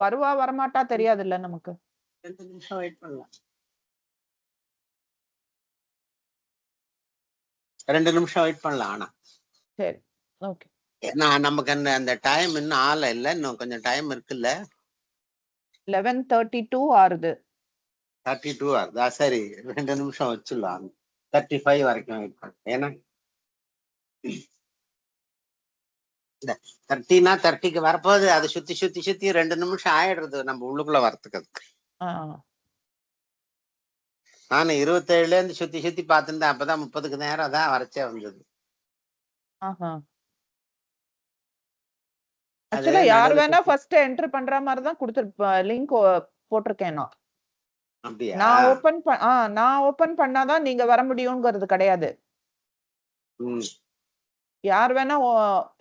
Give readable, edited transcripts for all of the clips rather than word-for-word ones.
வருவா வரமாட்டா தெரியாதுல்ல நமக்கு. 2 நிமிஷம் வெயிட் பண்ணலாம். 2 நிமிஷம் வெயிட் பண்ணலாம். ஆனா சரி, ஓகே. ஏன்னா நமக்கு அந்த டைம் இன்னும் ஆள இல்ல. இன்னும் கொஞ்சம் டைம் இருக்குல்ல. 11:32 ஆறுது. 32 ஆகுதா? சரி 2 நிமிஷம் வச்சிடலாம். 35 வரைக்கும் வெயிட் பண்ண. ஏன்னா இந்த 30னா 30க்கு வரப்போகுது. அது சுத்தி சுத்தி சுத்தி 2 நிமிஷம் ஆயிடுறது நம்ம உள்ளுக்குள்ள வரத்துக்கு. ஆ. நான் 27ல இருந்து சுத்தி சுத்தி பார்த்துருந்தேன். அப்பதான் 30க்கு நேரம் தான் வரச்சே வந்தது. ஆஹா. அது ஆக்சுவலா யார் நடுவுல வேணா ஃபர்ஸ்ட் என்டர் பண்ற மாதிரி தான் லிங்க் போட்டிருக்கேன் நான். அப்படியா? நான் ஓபன் பண்ணாதான் நீங்க வர முடியுங்கிறது கிடையாது. ம். யார் வேணா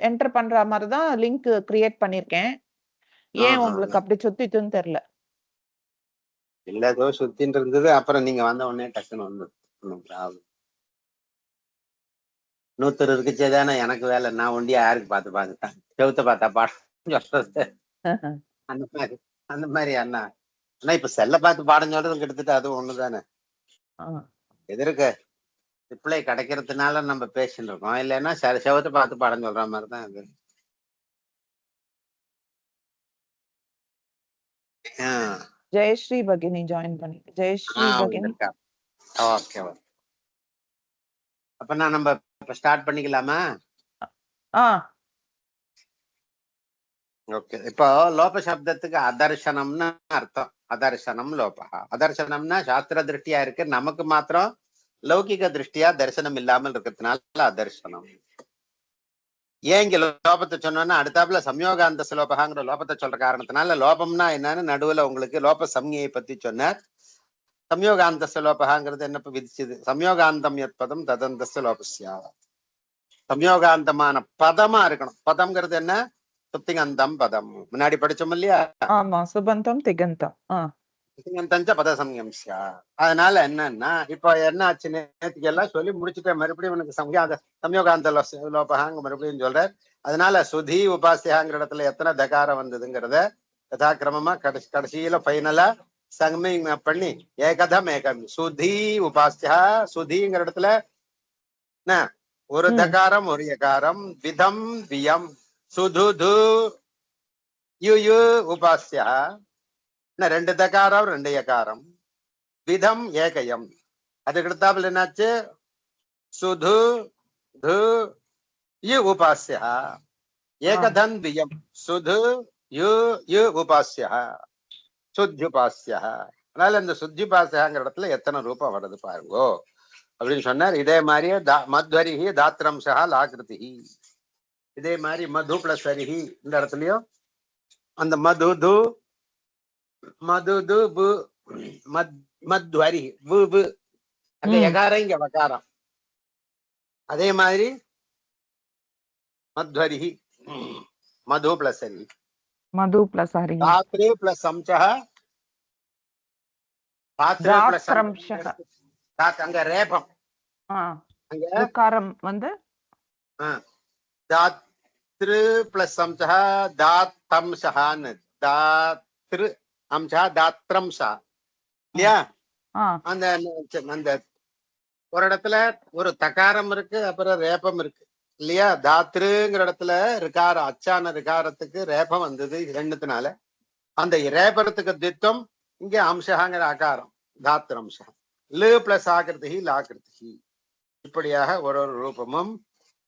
என்டர் பண்ற மாதிரி தான் லிங்க் கிரியேட் பண்ணிருக்கேன். ஏன் ஆஹா. உங்களுக்கு அப்படி சுத்திட்டுன்னு தெரியல. இல்ல ஏதோ சுத்தின்னு இருந்தது. அப்புறம் நீங்க வந்த உடனே டக்குன்னு வந்து நூத்தர் இருக்குச்சே தானே எனக்கு வேலை. நான் ஒண்டியா யாருக்கு பார்த்து பார்த்துட்டேன். செவுத்த பார்த்தா பாடம் சொல்றது. அந்த மாதிரி அந்த மாதிரி அண்ணா ஆனா இப்ப செல்ல பார்த்து பாடம் சொல்றது கிட்டத்தட்ட அது ஒண்ணுதானே. எதிர்க்க ரிப்ளை கிடைக்கிறதுனால நம்ம பேசிட்டு இருக்கோம். இல்லைன்னா செவத்தை பார்த்து பாடம் சொல்ற மாதிரிதான் அது. ஜெயஸ்ரீ பகினி ஜாயின் பண்ணி. ஜெயஸ்ரீ பகினி. ஓகே அப்ப நான் நம்ம ஸ்டார்ட் பண்ணிக்கலாமா? ஓகே. இப்போ லோப சப்தத்துக்கு அதர்சனம்னு அர்த்தம். அதர்சனம் லோபா. அதர்சனம்னா சாஸ்திர திருஷ்டியா இருக்கு. நமக்கு மாத்திரம் லௌகிக திருஷ்டியா தரிசனம் இல்லாமல் இருக்கிறதுனால அதர்சனம். ஏன் இங்க லோபத்தை சொன்னோம்னா அடுத்தாப்புல சம்யோகாந்த லோபகாங்கிற லோபத்தை சொல்ற காரணத்தினால லோபம்னா என்னன்னு நடுவுல உங்களுக்கு லோப சம்ஞையை பத்தி சொன்னார். சம்யோகாந்த லோபகாங்கிறது என்ன விதிச்சது? சம்யோகாந்தம் எத்பதம் ததந்த லோபஸ்யா. சம்யோகாந்தமான பதமா இருக்கணும். பதம்ங்கிறது என்ன? சுப்திகந்தம் பதம். முன்னாடி படிச்சோம் இல்லையா? ஆமா, சுபந்தம் திகந்தம். சுப்திகந்தஞ்ச பத சம்யம்ஸ்யா. அதனால என்னன்னா இப்ப என்ன ஆச்சு, நேற்றுக்கு எல்லாம் சொல்லி முடிச்சுட்டேன். மறுபடியும் உனக்கு சம்யோகாந்த லோபகாங்க மறுபடியும் சொல்ற. அதனால சுதி உபாசியாங்கிற இடத்துல எத்தனை தகாரம் வந்ததுங்கிறத யதாக்கிரமமா கடைசியில ஃபைனலா சம்மிங் பண்ணி ஏகதம் ஏகம் சுதி உபாசியா. சுதிங்கிற இடத்துல என்ன ஒரு தகாரம் ஒரு யகாரம். விதம் வியம் சுது யு உபாசியா. ரெண்டு தகாரம் ரெண்டு யகாரம். விதம் ஏகயம். அதுக்கு அடுத்தாப்புல என்னாச்சு? சுது து யு உபாசியா. ஏகதன் வியம் சுது யு உபாசியா சுத்யுபாசியா. அதனால இந்த சுத்யுபாசியாங்கிற இடத்துல எத்தனை ரூபம் வருது பாருங்கோ அப்படின்னு சொன்னார். இதே மாதிரியே மத்வரிஹி தாத்ரம்சா லாகிருதி. இதே மாதிரி மது பிளஸ் வரிஹி இந்த இடத்துலயும் அந்த மது மத்வரி அங்க எகாரம் இங்க வகாரம். அதே மாதிரி மத்வரிஹி மது பிளஸ் ஹரி. மது plus Hari. Dhatre plus அம்சஹ. Dhatre plus அங்க ரேபம். அங்க ருக்காரம் வந்து தாத்ரு பிளஸ் அம்சஹ தாத்தம்சஹான்னு. தாத்ரு அம்சஹ தாத்ரம்சா இல்லையா? அந்த அந்த ஒரு இடத்துல ஒரு தகாரம் இருக்கு, அப்புறம் ரேபம் இருக்கு இல்லையா? தாத்ருங்கிற இடத்துல ரிகாரம் அச்சான ரிகாரத்துக்கு ரேபம் வந்தது ரெண்டுத்தினால. அந்த ரேபரத்துக்கு திட்டம் இங்க அம்சகாங்கிற ஆகாரம் தாத்ரம்சா. லு பிளஸ் ஆகிருதி லாகிருதி. இப்படியாக ஒரு ஒரு ரூபமும்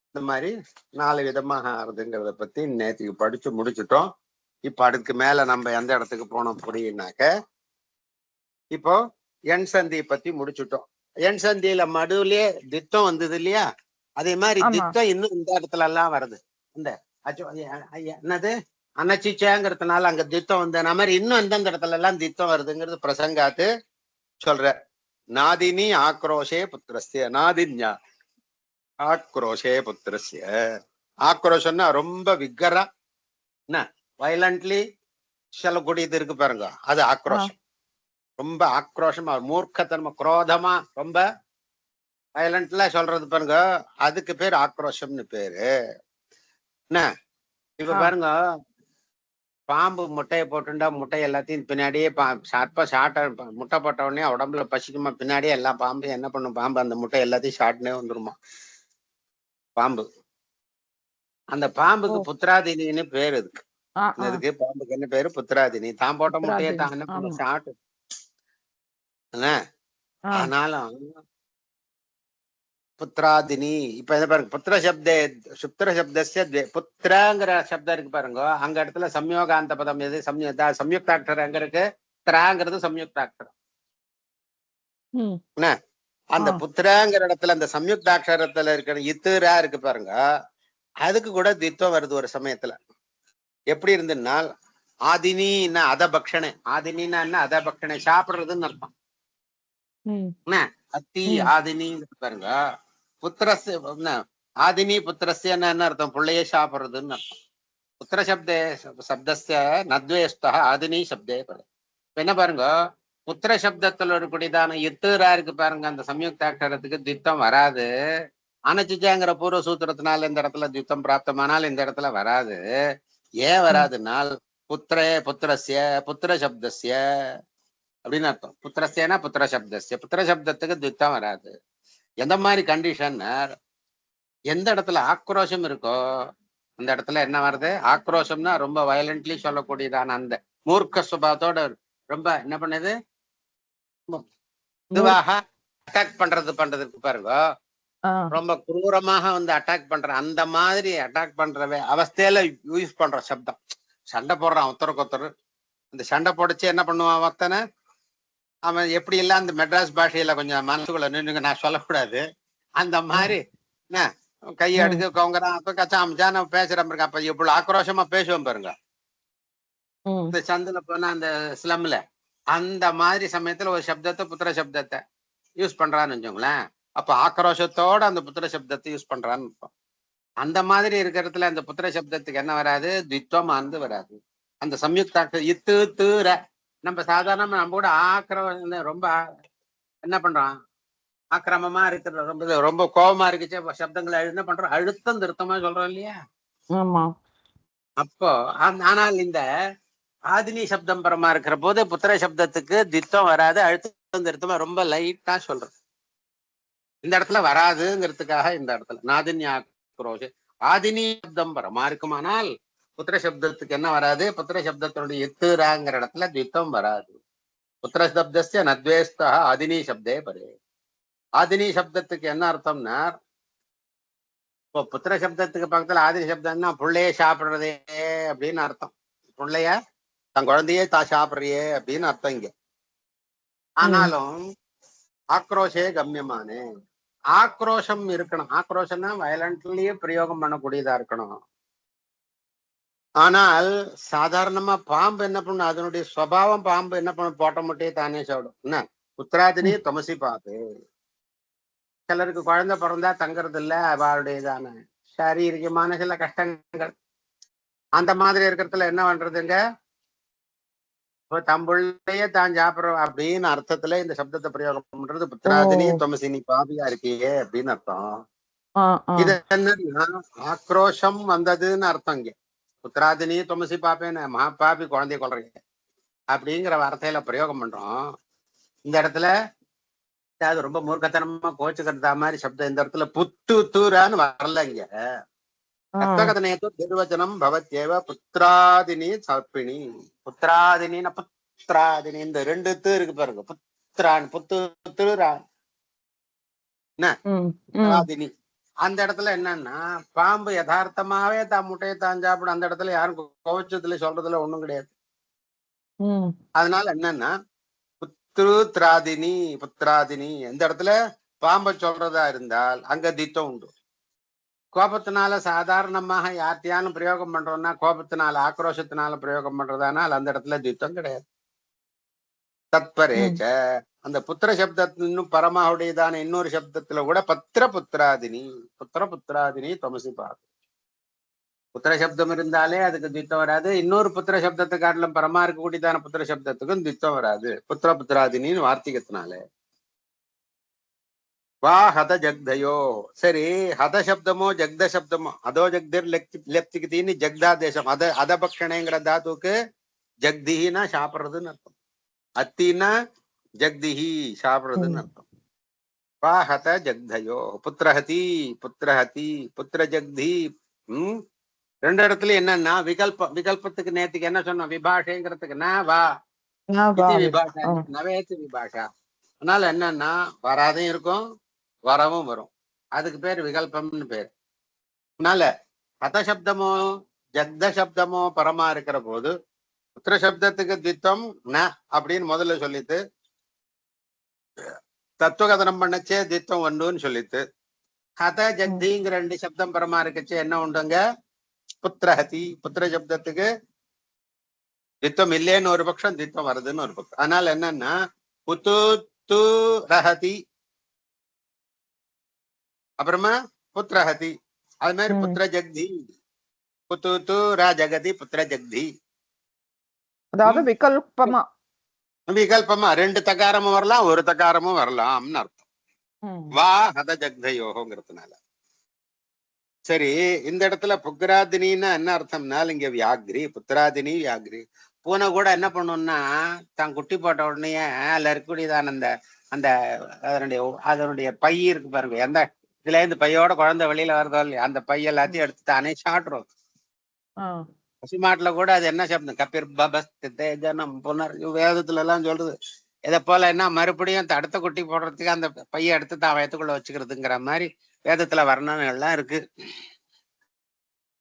இந்த மாதிரி 4 விதமாக ஆறுதுங்கிறத பத்தி நேற்றுக்கு படிச்சு முடிச்சுட்டோம். இப்ப அதுக்கு மேல நம்ம எந்த இடத்துக்கு போனோம் புரியுனாக்க, இப்போ எண் சந்தியை பத்தி முடிச்சுட்டோம். எண் சந்தியில மடுவுலயே திட்டம் வந்தது இல்லையா? அதே மாதிரி திட்டம் இன்னும் இந்த இடத்துல எல்லாம் வருது. இந்த என்னது அனச்சிச்சாங்கிறதுனால அங்க திட்டம் வந்த மாதிரி இன்னும் எந்தெந்த இடத்துல எல்லாம் திட்டம் வருதுங்கிறது பிரசங்காத்து சொல்ற. நாதினி ஆக்ரோஷே புத்திரஸ்ய. நாதின்யா ஆக்ரோஷே புத்திரஸ்ய. ஆக்ரோஷம்னா ரொம்ப விக்கரா என்ன வயலண்ட்லி சொல்லக்கூடியது இருக்கு பாருங்க, அது ஆக்ரோஷம். ரொம்ப ஆக்ரோஷமா மூர்க்கத்தனமா குரோதமா ரொம்ப வயலண்ட்ல சொல்றது பாருங்க, அதுக்கு பேர் ஆக்ரோஷம்னு பேரு. என்ன இப்ப பாருங்க, பாம்பு முட்டையை போட்டுண்டா முட்டை எல்லாத்தையும் பின்னாடியே ஷார்ட்டா முட்டை போட்ட உடனே உடம்புல பசிக்குமா, பின்னாடியே எல்லா பாம்பு என்ன பண்ணும், பாம்பு அந்த முட்டை எல்லாத்தையும் ஷார்ட்னே வந்துருமா பாம்பு. அந்த பாம்புக்கு புத்திராதினின்னு பேரு இருக்கு. இதுக்கு பாம்புக்கு என்ன பேரு? புத்திராதினி. தான் போட்ட முட்டையை தான் என்ன பண்ண ஷார்ட். ஆனாலும் புத்திராதினி இப்ப என்ன பாருங்க, புத்திர சப்தஸ்ய புத்திரங்கிற சப்தம் இருக்கு பாருங்க, அங்க இடத்துல சம்யோகாந்த பதம் எது? சம்யுக்தாட்சரம் எங்க இருக்கு? திராங்கிறது சம்யுக்தாட்சரம். அந்த புத்திரங்கிற இடத்துல அந்த சம்யுக்தாட்சரத்துல இருக்கிற இத்துரா இருக்கு பாருங்க, அதுக்கு கூட தித்வம் வருது ஒரு சமயத்துல. எப்படி இருந்துன்னா ஆதினின்னா அதபக்ஷணை, ஆதினின்னா என்ன? அதபக்ஷணை சாப்பிடுறதுன்னு அர்த்தம். அத்தி ஆதினி பாருங்க, புத்திரஸ்ய ஆதினி புத்திரஸ்ய என்ன அர்த்தம்? பிள்ளையே சாப்பிடுறதுன்னு அர்த்தம். புத்திர சப்தஸ்ய நத்வேஷ்டா ஆதினி சப்தே படு. என்ன பாருங்க, புத்திர சப்தத்துல இருக்கக்கூடியதான இத்துரா இருக்கு பாருங்க, அந்த சம்யுக்தாட்சரத்துக்கு தித்தம் வராது. அனச்சிச்சாங்கிற பூர்வ சூத்திரத்தினால இந்த இடத்துல தித்தம் பிராப்தமானால் இந்த இடத்துல வராது. ஏன் வராதுனால் புத்திரஸ்ய புத்திர சப்தஸ்ய அப்படின்னு அர்த்தம். புத்திரஸ்யனா புத்திர சப்தஸ்ய, புத்திர சப்தத்துக்கு தித்தம் வராது. எந்த மாதிரி கண்டிஷன்? எந்த இடத்துல ஆக்ரோஷம் இருக்கோ அந்த இடத்துல என்ன வருது? ஆக்ரோஷம்னா ரொம்ப வயலண்ட்லி சொல்லக்கூடியதான அந்த மூர்க்க சுபாவத்தோட ரொம்ப என்ன பண்ணுது, இதுவாக அட்டாக் பண்றதுக்கு பாருங்க, ரொம்ப குரூரமாக வந்து அட்டாக் பண்ற அந்த மாதிரி அட்டாக் பண்ற அவஸ்தையில யூஸ் பண்ற சப்தம். சண்டை போடுறான் ஒருத்தருக்கு ஒருத்தர், அந்த சண்டை போடுச்சு என்ன பண்ணுவான் ஒருத்தனை, அவன் எப்படி இல்ல அந்த மெட்ராஸ் பாஷையில கொஞ்சம் மனசுக்குள்ள நின்னுங்க, நான் சொல்லக்கூடாது, அந்த மாதிரி என்ன கையெடுக்கு கொங்குறான், அப்ப கச்சா அமிச்சான் பேசுறேன் பாருங்க. அப்ப இவ்வளவு ஆக்ரோஷமா பேசுவோம் பாருங்க இந்த சந்தில போனா அந்த ஸ்லம்ல, அந்த மாதிரி சமயத்துல ஒரு சப்தத்தை புத்திர சப்தத்தை யூஸ் பண்றான்னு வச்சோங்களேன், அப்ப ஆக்ரோஷத்தோட அந்த புத்திர சப்தத்தை யூஸ் பண்றான்னு இருப்போம். அந்த மாதிரி இருக்கிறதுல அந்த புத்திர சப்தத்துக்கு என்ன வராது? தித்வமானது வராது. அந்த சம்யுக்தாட்ச இத்து தூர நம்ம சாதாரணமா நம்ம கூட ரொம்ப என்ன பண்றோம், ஆக்கிரமமா இருக்கிற ரொம்ப ரொம்ப கோபமா இருக்குச்சு சப்தங்களை என்ன பண்றோம், அழுத்தம் திருத்தமா சொல்றோம் இல்லையா? அப்போ ஆனால் இந்த ஆதினி சப்தம் பரமா இருக்கிற போது புத்திர சப்தத்துக்கு தித்தம் வராது, அழுத்தம் திருத்தமா ரொம்ப லைட்டா சொல்றது. இந்த இடத்துல வராதுங்கிறதுக்காக இந்த இடத்துல நாதினி ஆக்ரோஷ ஆதினி சப்தம் பரமா இருக்குமானால் புத்திர சப்தத்துக்கு என்ன வராது? புத்திர சப்தத்தினுடைய எத்துராங்கிற இடத்துல தித்தம் வராது. புத்திர சப்தஸ்ய நத்வேஸ்தா ஆதினி சப்தே பரே. ஆதினி சப்தத்துக்கு என்ன அர்த்தம்னா, இப்போ புத்திர சப்தத்துக்கு பக்கத்துல ஆதினி சப்தம்னா புள்ளையே சாப்பிடுறதே அப்படின்னு அர்த்தம். புள்ளைய தன் குழந்தையே சாப்பிடுறியே அப்படின்னு அர்த்தம் இங்க. ஆனாலும் ஆக்ரோஷே கம்யமானே, ஆக்ரோஷம் இருக்கணும். ஆக்ரோஷம்னா வயலண்ட்லயே பிரயோகம் பண்ணக்கூடியதா இருக்கணும். ஆனால் சாதாரணமா பாம்பு என்ன பண்ணும், அதனுடைய சுவாவம் பாம்பு என்ன பண்ணும், போட்ட முட்டையே தானே சாப்பிடும். என்ன புத்திராதினி தமசி பாம்பு. சிலருக்கு குழந்தை பிறந்தா தங்கறது இல்ல, அவளுடையதான சாரீரிகமான சில கஷ்டங்கள் அந்த மாதிரி இருக்கிறதுல என்ன பண்றதுங்க, இப்போ தம்புள்ளையே தான் சாப்பிடுறோம் அப்படின்னு அர்த்தத்துல இந்த சப்தத்தை பிரயோகம் பண்றது. புத்திராதினி தமசினி பாபியா இருக்கியே அப்படின்னு அர்த்தம். இது என்னன்னா ஆக்ரோஷம் வந்ததுன்னு அர்த்தம். இங்க புத்திராதினி துமசி பாப்பேன்னு மகாபாபி குழந்தைய கொள்றீங்க அப்படிங்கிற வார்த்தையில பிரயோகம் பண்றோம். இந்த இடத்துல அது ரொம்ப மூர்க்கத்தனமா கோச்சுக்கிறதா மாதிரி சப்தம் இந்த இடத்துல புத்து தூரான்னு வரல. இங்க கத்வகதனேது நிர்வச்சனம் பவத்யேவ புத்திராதினி சர்ப்பிணி. புத்திராதினின்னா புத்திராதினி இந்த ரெண்டு இருக்கு பாருங்க, புத்திரான் புத்து தூரான் புத்திராதினி. அந்த இடத்துல என்னன்னா பாம்பு யதார்த்தமாவே தான் முட்டையை தான் சாப்பிடும். அந்த இடத்துல யாரும் கோவச்சத்துல சொல்றதுல ஒண்ணும் கிடையாது. அதனால என்னன்னா புத்திராதினி எந்த இடத்துல பாம்பை சொல்றதா இருந்தால் அங்க திட்டம் உண்டு. கோபத்தினால சாதாரணமாக யார்த்தையாலும் பிரயோகம் பண்றோம்னா, கோபத்தினால ஆக்ரோஷத்தினால பிரயோகம் பண்றதானால் அந்த இடத்துல திட்டம் கிடையாது. தத்பரேச்ச அந்த புத்திர சப்தத்து இன்னும் பரமாவுடையதான இன்னொரு சப்தத்துல கூட புத்திராதினி தமசி பாது. புத்திர சப்தம் இருந்தாலே அதுக்கு திட்டம் வராது. இன்னொரு புத்திர சப்தத்தை காட்டிலும் பரமா இருக்கக்கூடியதான புத்திர சப்தத்துக்கும் திட்டம் வராது புத்திராதினின்னு வார்த்திகத்தினால. வா ஹத ஜக்தயோ. சரி, ஹத சப்தமோ ஜக்த சப்தமோ, அதோ ஜக்திர் லெப்திகித்தின்னு ஜக்தாதேசம். அதபக்ஷணேங்கிற தாத்துக்கு ஜக்திஹினா சாப்பிடுறதுன்னு அர்த்தம். அத்தின்னா ஜக்திஹி சாப்பிடுறதுன்னு அர்த்தம். வா ஹத ஜக்தயோ புத்திரஹதி புத்திரஹதி புத்திர ஜக்தி. ரெண்டு இடத்துல என்னன்னா விகல்பத்துக்கு நேத்துக்கு என்ன சொன்னோம்? விபாஷைங்கிறதுக்கு வா விபாஷா நவேத்து விபாஷா. அதனால என்னன்னா வராதையும் இருக்கும் வரவும் வரும். அதுக்கு பேர் விகல்பம்னு பேர். அதனால ஹத சப்தமோ ஜக்த சப்தமோ பரமா இருக்கிற போது புத்திர சப்தத்துக்கு தித்தம் ந அப்படின்னு முதல்ல சொல்லிட்டு தத்துவகதனம் பண்ணச்சே தித்தம் ஒன்றுன்னு சொல்லிட்டு ஹத ஜக்திங்கிற ரெண்டு சப்தம் பரமா இருக்கச்சே என்ன உண்டுங்க? புத்திரஹதி. புத்திர சப்தத்துக்கு தித்தம் இல்லேன்னு ஒரு பட்சம், தித்தம் வருதுன்னு ஒரு பட்சம். அதனால என்னன்னா புத்து து ரஹதி, அப்புறமா புத்திரஹதி. அது மாதிரி புத்திர ஜக்தி, புத்து து ர ஜகதி புத்திர ஜக்தி. அதாவது விகல்பமா விகல்பமா ரெண்டு தகாரமும் வரலாம் ஒரு தகாரமும் வரலாம்னு அர்த்தம். வா ஹத ஜக்தயோகங்கிறதுனால. சரி, இந்த இடத்துல புத்திராதினின்னா என்ன அர்த்தம்னா இங்க வியாகிரி புத்திராதினி வியாகிரி. பூனை கூட என்ன பண்ணும்னா தான் குட்டி போட்ட உடனே அதுல இருக்கக்கூடியதான அந்த அந்த அதனுடைய பை இருக்கு பாருங்க, எந்த இதுல இருந்து பையோட குழந்தை வெளியில வருதோ இல்லையா, அந்த பை எல்லாத்தையும் எடுத்து தானே சாப்பிடுறோம். பசுமாட்டுல கூட அது என்ன சப்தம்? கபிர் பபஸ்தேஜனம் புனர் வேதத்துல எல்லாம் சொல்றது. இதை போல என்ன மறுபடியும் அடுத்த குட்டி போடுறதுக்கு அந்த பைய எடுத்து தான் வயத்துக்குள்ள வச்சுக்கிறதுங்கிற மாதிரி வேதத்துல வர்ணனைகள்லாம் இருக்கு.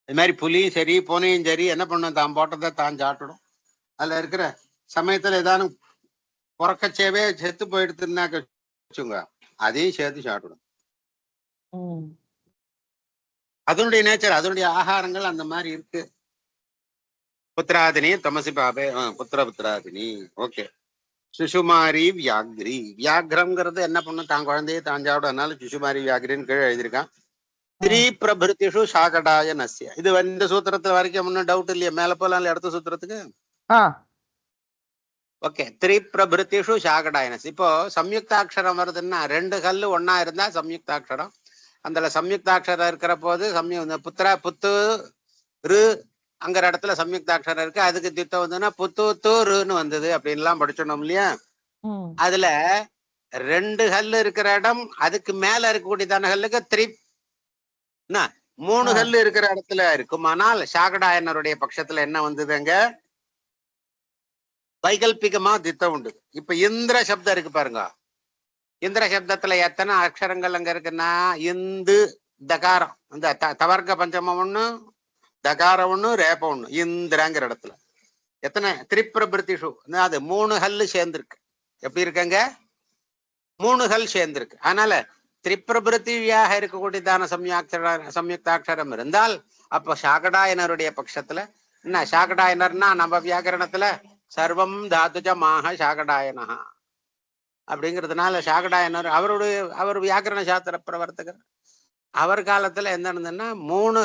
இது மாதிரி புலியும் சரி பூனையும் சரி என்ன பண்ணும்? தான் போட்டதை தான் சாப்பிடும். அதுல இருக்கிற சமயத்துல ஏதானும் புறக்கச்சேவே செத்து போயிடுதுன்னாக்க வச்சுங்க, அதையும் சேர்த்து சாப்பிடும். அதனுடைய நேச்சர், அதனுடைய ஆகாரங்கள் அந்த மாதிரி இருக்கு. புத்திராதினி தமசி பாபே புத்திராதினி. ஓகே. சுஷுமாரி வியாகிரி. வியாகிரம்ங்கிறது என்ன பண்ணும்? தான் குழந்தைய தான் சாப்பிடறதுனால சுஷுமாரி வியாகிரின்னு கீழே எழுதியிருக்கான். ஸ்ரீ பிரபிருத்திஷு சாகடாய நசிய. இது இந்த சூத்திரத்துல வரைக்கும் ஒன்னும் டவுட் இல்லையா? மேல போலாம் அடுத்த சூத்திரத்துக்கு. ஓகே. திரிபிரபிருத்திஷு சாகடாயனஸ். இப்போ சம்யுக்தாட்சரம் வருதுன்னா ரெண்டு கல்லு ஒன்னா இருந்தா சம்யுக்தாட்சரம். அந்த சம்யுக்தாட்சரம் இருக்கிற போது புத்திர புத்து ரு அங்கிற இடத்துல சம்யுக்தாட்சரம் இருக்கு. அதுக்கு திட்டம் வந்துன்னா புத்து தூருன்னு வந்தது அப்படின்லாம் படிச்சோம் இல்லையா? அதுல ரெண்டு கல்லு இருக்கிற இடம், அதுக்கு மேல இருக்கக்கூடியதான கல்லுக்கு மூணு கல்லு இருக்கிற இடத்துல இருக்கும். ஆனால் சாகடாயனருடைய பட்சத்துல என்ன வந்ததுங்க? வைகல்பிகமா திட்டம் உண்டு. இப்ப இந்திர சப்தம் இருக்கு பாருங்க. இந்திர சப்தத்துல எத்தனை அக்ஷரங்கள் அங்க இருக்குன்னா இந்து தகாரம், இந்த தவர்க்க பஞ்சமம் ஒண்ணு, தகாரம் ஒண்ணு, ரேபம் ஒண்ணு. இந்திரங்கிற இடத்துல எத்தனை? திரிபிரபிருத்திஷு. அது மூணு ஹல்லு சேர்ந்திருக்கு. எப்படி இருக்கங்க? மூணு ஹல் சேர்ந்திருக்கு. அதனால திரிபிரபிருத்தியாக இருக்கக்கூடியதான சம்யுக்தாட்சரம் இருந்தால் அப்ப சாகடாயனருடைய பட்சத்துல என்ன? சாகடாயனர்னா நம்ம வியாக்கரணத்துல சர்வம் தாதுஜமாக சாகடாயனா அப்படிங்கிறதுனால சாகடாயனர் அவர் வியாக்கரண சாஸ்திர பிரவர்த்தகர். அவர் காலத்துல என்ன இருந்ததுன்னா மூணு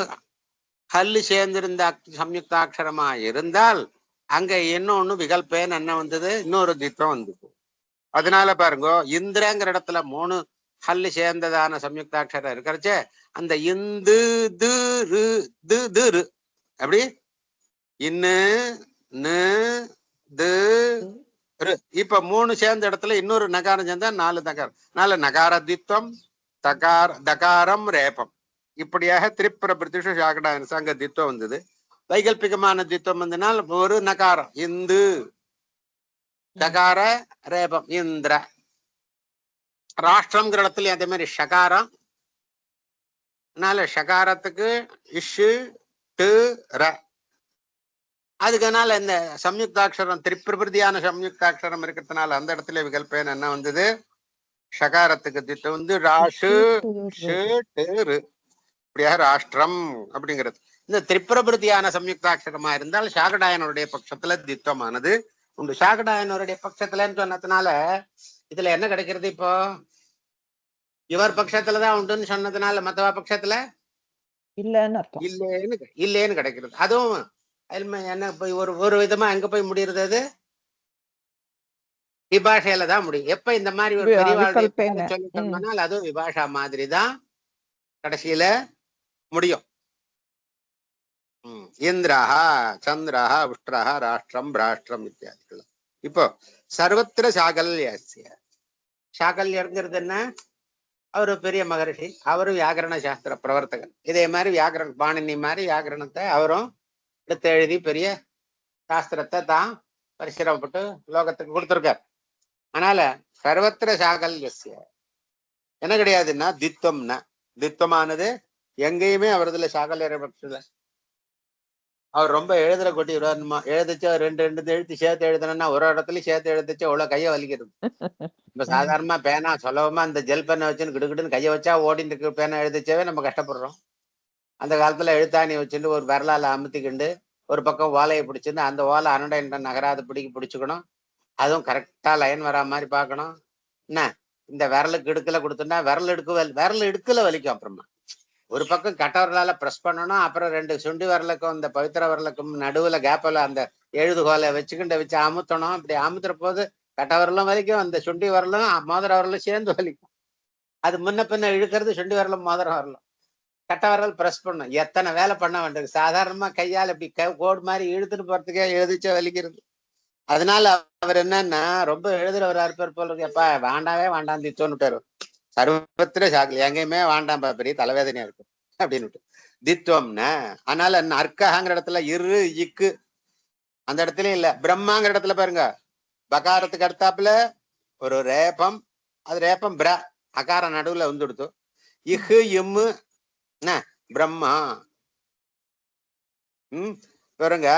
கல்லு சேர்ந்திருந்த சம்யுக்தாட்சரமா இருந்தால் அங்க இன்னொன்னு விகல்பேன்னு என்ன வந்தது? இன்னொரு திட்டம் வந்தது. அதனால பாருங்க, இந்திரங்கிற இடத்துல மூணு ஹல்லு சேர்ந்ததான சம்யுக்தாட்சரம் இருக்கிறச்சே அந்த இந்து து ரு து து ரு அப்படி இன்னு து ரு. இப்ப மூணு சேர்ந்த இடத்துல இன்னொரு நகாரம் சேர்ந்தா நாலு நகாரம். நாலு நகாரதித்வம் தகாரம் ரேபம். இப்படியாக திரிபிரபிருத்திஷு சாகடாயன அங்க தித்வம் வந்தது. வைகல்பிகமான தித்வம் வந்தனால் ஒரு நகாரம் இந்து தகார ரேபம் இந்திர. ராஷ்டிரம்ங்கிற இடத்துல அதே மாதிரி ஷகாரம். அதனால ஷகாரத்துக்கு இஷு டு ர. அதுக்குனால இந்த சம்யுக்தாட்சரம் திரிபிரபிருதியான சம்யுக்தாட்சரம் இருக்கிறதுனால அந்த இடத்துல விகல்பேன் என்ன வந்தது? ஷகாரத்துக்கு திட்டம் வந்து ராஷு இப்படியா ராஷ்டிரம் அப்படிங்கிறது. இந்த திரிபிரபிருதியான சம்யுக்தாட்சரமா இருந்தால் சாகடாயனருடைய பட்சத்துல தித்தமானது உண்டு. சாகடாயனருடைய பட்சத்துலன்னு சொன்னதுனால இதுல என்ன கிடைக்கிறது? இப்போ இவர் பட்சத்துலதான் உண்டுன்னு சொன்னதுனால மத்தவா பட்சத்துல இல்லேன்னு கிடைக்கிறது. அதுவும் என்ன ஒரு விதமா எங்க போய் முடியறது? அது விபாஷையில தான் முடியும். எப்ப இந்த மாதிரி ஒரு பெரியவாளுடைய பேரை விகல்பேன. சொல்லிட்டோம்னால் அதுவும் விபாஷா மாதிரி தான் கடைசியில முடியும். இந்திரஹ சந்திரஹ உஷ்ட்ரஹ ராஷ்டிரம் பிராஷ்டிரம் இத்தியாதிகள். இப்போ சர்வத்திர சாகல்யஸ்ய. சாகல்யங்கிறது என்ன? அவரு பெரிய மகரிஷி, அவரும் வியாகரண சாஸ்திர பிரவர்த்தகர். இதே மாதிரி வியாகரண பாணினி மாதிரி வியாகரணத்தை அவரும் எடுத்து எழுதி பெரிய சாஸ்திரத்தை தான் பரிசிரமப்பட்டு லோகத்துக்கு கொடுத்திருக்கார். அதனால சர்வத்திர சாகல்யஸ்ய என்ன கிடையாதுன்னா தித்வம்னா, தித்வமானது எங்கேயுமே அவரதுல சாகல்யர பட்சத்துல அவர் ரொம்ப எழுதுற கொட்டி எழுதிச்சா ரெண்டு எழுத்து சேர்த்து எழுதுனா ஒரு இடத்துலயும் சேர்த்து எழுதிச்சா அவ்வளவு கைய வலிக்கிறது. இப்ப சாதாரணமா பேனா சொல்லவமா அந்த ஜெல் பேனை வச்சுன்னு கிடுக்கிட்டுன்னு கைய வச்சா ஓடிட்டு இருக்க பேனை எழுதிச்சாவே நம்ம கஷ்டப்படுறோம். அந்த காலத்துல எழுத்தாணி வச்சுட்டு ஒரு விரலால அமுத்திக்கிண்டு ஒரு பக்கம் ஓலையை பிடிச்சிருந்து அந்த ஓலை அனடை நகராத பிடிச்சுக்கணும். அதுவும் கரெக்டா லைன் வரா மாதிரி பார்க்கணும். என்ன இந்த விரலுக்கு இடுக்கல கொடுத்தோம்னா விரல் இடுக்கல வலிக்கும். அப்புறமா ஒரு பக்கம் கட்டவரலால பிரஸ் பண்ணணும். அப்புறம் ரெண்டு சுண்டி வரலுக்கும் இந்த பவித்திர வரலுக்கும் நடுவுல கேப்பில் அந்த எழுதுகோலை வச்சு அமுத்தணும். இப்படி அமுத்துற போது கட்டவரலும் வலிக்கும், அந்த சுண்டி வரலும் மோதிர வரலும் சேர்ந்து வலிக்கும். அது முன்ன பின்ன இழுக்கிறது சுண்டி வரலும் மோதிர வரலும். கட்ட வரல் பிரஸ் பண்ணும். எத்தனை வேலை பண்ண வேண்டியது. சாதாரணமா கையால் இப்படி கோடு மாதிரி இழுத்துட்டு போறதுக்கே எழுதிச்சா வலிக்கிறது. அதனால அவர் என்னன்னா ரொம்ப எழுதுறவர் இருப்பார் போல இருக்கு. எப்பா வேண்டாவே வேண்டாம் தித்தோன்னுட்டாரு. சர்வத்திர சாக்கல் எங்கேயுமே வேண்டாம் பெரிய தலைவேதனையா இருக்கும் அப்படின்னு தித்வம்னா. அதனால அர்க்கஹாங்கிற இடத்துல இரு இக்கு அந்த இடத்துலயும் இல்ல. பிரம்மாங்கிற இடத்துல பாருங்க, பகாரத்துக்கு அடுத்தாப்புல ஒரு ரேபம், அது ரேபம் பிர அகாரம் நடுவுல வந்து கொடுத்து இஹு இம்மு பிரம்மா. பாருங்க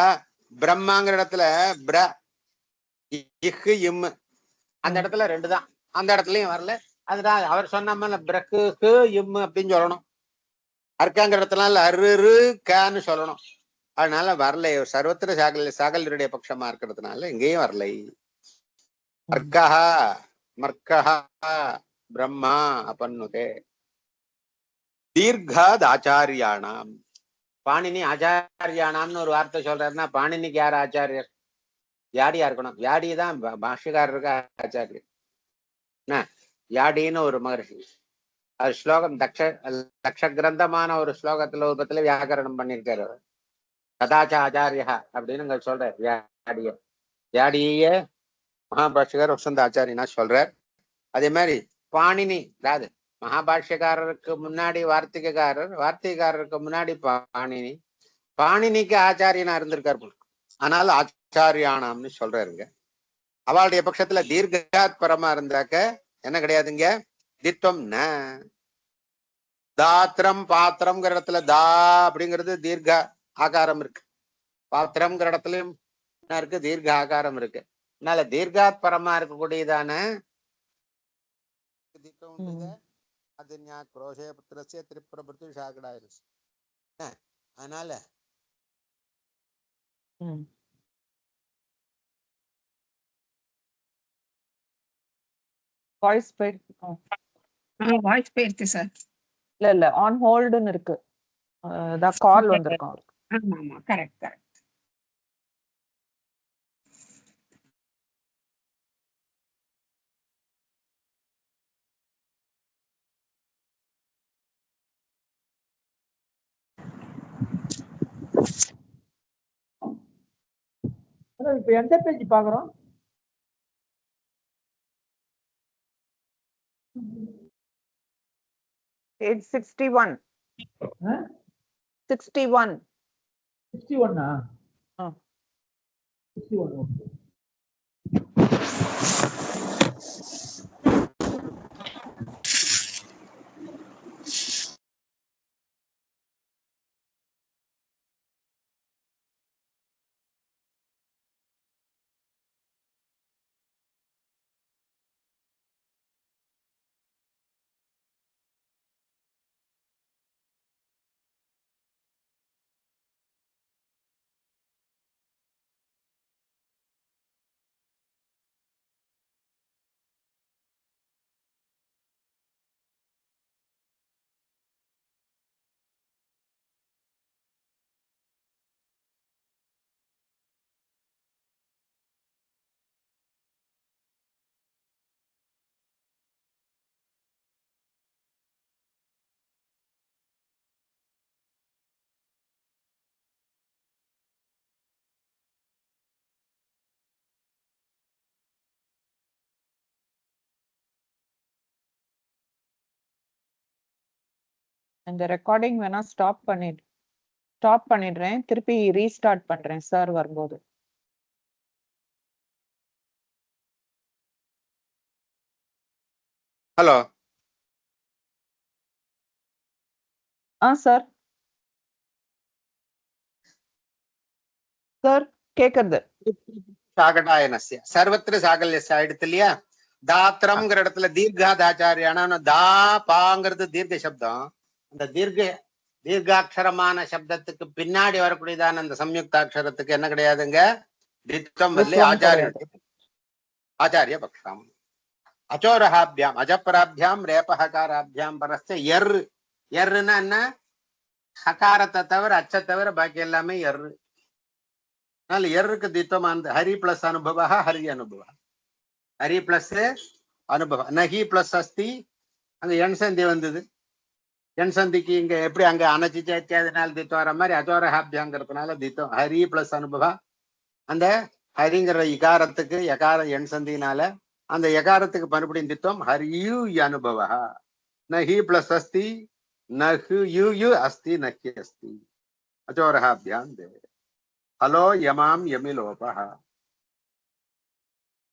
பிரம்மாங்கிற இடத்துல பிர இஹு இம்மு அந்த இடத்துல ரெண்டு தான். அந்த இடத்துலயும் வரல. அதுதான் அவர் சொன்ன பிரக்கு இம்மு அப்படின்னு சொல்லணும். அர்க்காங்கிற இடத்துல அரு கான்னு சொல்லணும். அதனால வரலை. சர்வத்திர சாகல்யருடைய பட்சமா இருக்கிறதுனால எங்கேயும் வரலை. அர்க்கஹா மர்க்கஹா பிரம்மா அப்பன்னுதே. தீர்காத் ஆச்சாரியானாம். பாணினி ஆச்சாரியானாம்னு ஒரு வார்த்தை சொல்றாருன்னா பாணினிக்கு யார் ஆச்சாரியர்? வியாடியா இருக்கணும். வியாடி தான் பாஷ்யக்காரருக்கு ஆச்சாரியர். வியாடின்னு ஒரு மகர்ஷி. அது ஸ்லோகம் தக்ஷ கிரந்தமான ஒரு ஸ்லோகத்துல ரூபத்துல வியாக்கரணம் பண்ணிருக்காரு. கதாச்ச ஆச்சாரியா அப்படின்னு சொல்றார் வியாடிய. வியாடிய மகாபாஷ்யக்காரர் வசந்த ஆச்சாரியனா சொல்றார். அதே மாதிரி பாணினி, அதாவது மகாபாஷ்யக்காரருக்கு முன்னாடி வார்த்திகாரருக்கு முன்னாடி பாணினி, பாணினிக்கு ஆச்சாரியனா இருந்திருக்காரு. ஆனால் ஆச்சாரியானாம்னு சொல்றாருங்க. அவளுடைய பட்சத்துல தீர்காத் பரமா இருந்தாக்க என்ன கிடையாதுங்க, தித்வம் ந. தாத்திரம் பாத்திரம்ங்கிற இடத்துல தா அப்படிங்கிறது தீர்க்க ஆகாரம் இருக்கு. பாத்திரம்ங்கிற இடத்துலயும் என்ன இருக்கு, தீர்க்க ஆகாரம் இருக்கு. அதனால தீர்காத் பரமா இருக்கக்கூடியதான அதனால வாய்ஸ் போயிடுச்சு சார். இல்ல ஆன் ஹோல்டுன்னு இருக்கு. கால் வந்திருக்கும். ஆமா கரெக்ட். இப்ப எந்த பேஜ் பாக்குறோம்? 61. 61. 61. 61. இந்த ரெக்கார்டிங் வேணா ஸ்டாப் பண்ணிடுறேன். திருப்பி ரீஸ்டார்ட் பண்றேன் சார் வரும்போது. ஹலோ. சார். சார் கேக்குறது. சாகடாயனஸ்ய சர்வத்திர சாகல்யஸ்ய ஆயிடுத்து இல்லையா? தாத்திரம்ங்கிற இடத்துல தீர்காதாச்சாரியான தா பாங்கிறது தீர்க்க சப்தம். அந்த தீர்க்காட்சரமான சப்தத்துக்கு பின்னாடி வரக்கூடியதான அந்த சம்யுக்தாட்சரத்துக்கு என்ன கிடையாதுங்க? தித்வம் வல்லி ஆச்சாரிய பக்ஷம். அச்சோரஹாபியாம் அஜப்பராபியாம் ரேபஹகாராபியாம் பரஸ்ய எர்னா என்ன? ஹகாரத்தை தவிர அச்ச தவிர பாக்கி எல்லாமே எர்ரு. அதனால எர்ருக்கு தித்வம் அந்த ஹரி பிளஸ் அனுபவ ஹரி அனுபவ. ஹரி பிளஸ் அனுபவ. நஹி பிளஸ் அஸ்தி. அங்க எண் சந்தி வந்தது. எண் சந்திக்கு இங்க எப்படி அங்க அனச்சிச்ச இத்தியாதினால தித்வம் வர மாதிரி அச்சோரஹாபியாங்கிறதுனால தித்வம் ஹரி பிளஸ் அனுபவ. அந்த ஹரிங்கிற இகாரத்துக்கு யகாரம் எண் சந்தினால அந்த யகாரத்துக்கு மறுபடியும் தித்வம் ஹரியு அனுபவ. நஹி பிளஸ் அஸ்தி நஹு யு அஸ்தி நஹி அஸ்தி. அச்சோரஹாபியாம் தே. ஹலோ யமாம் யமிலோபா.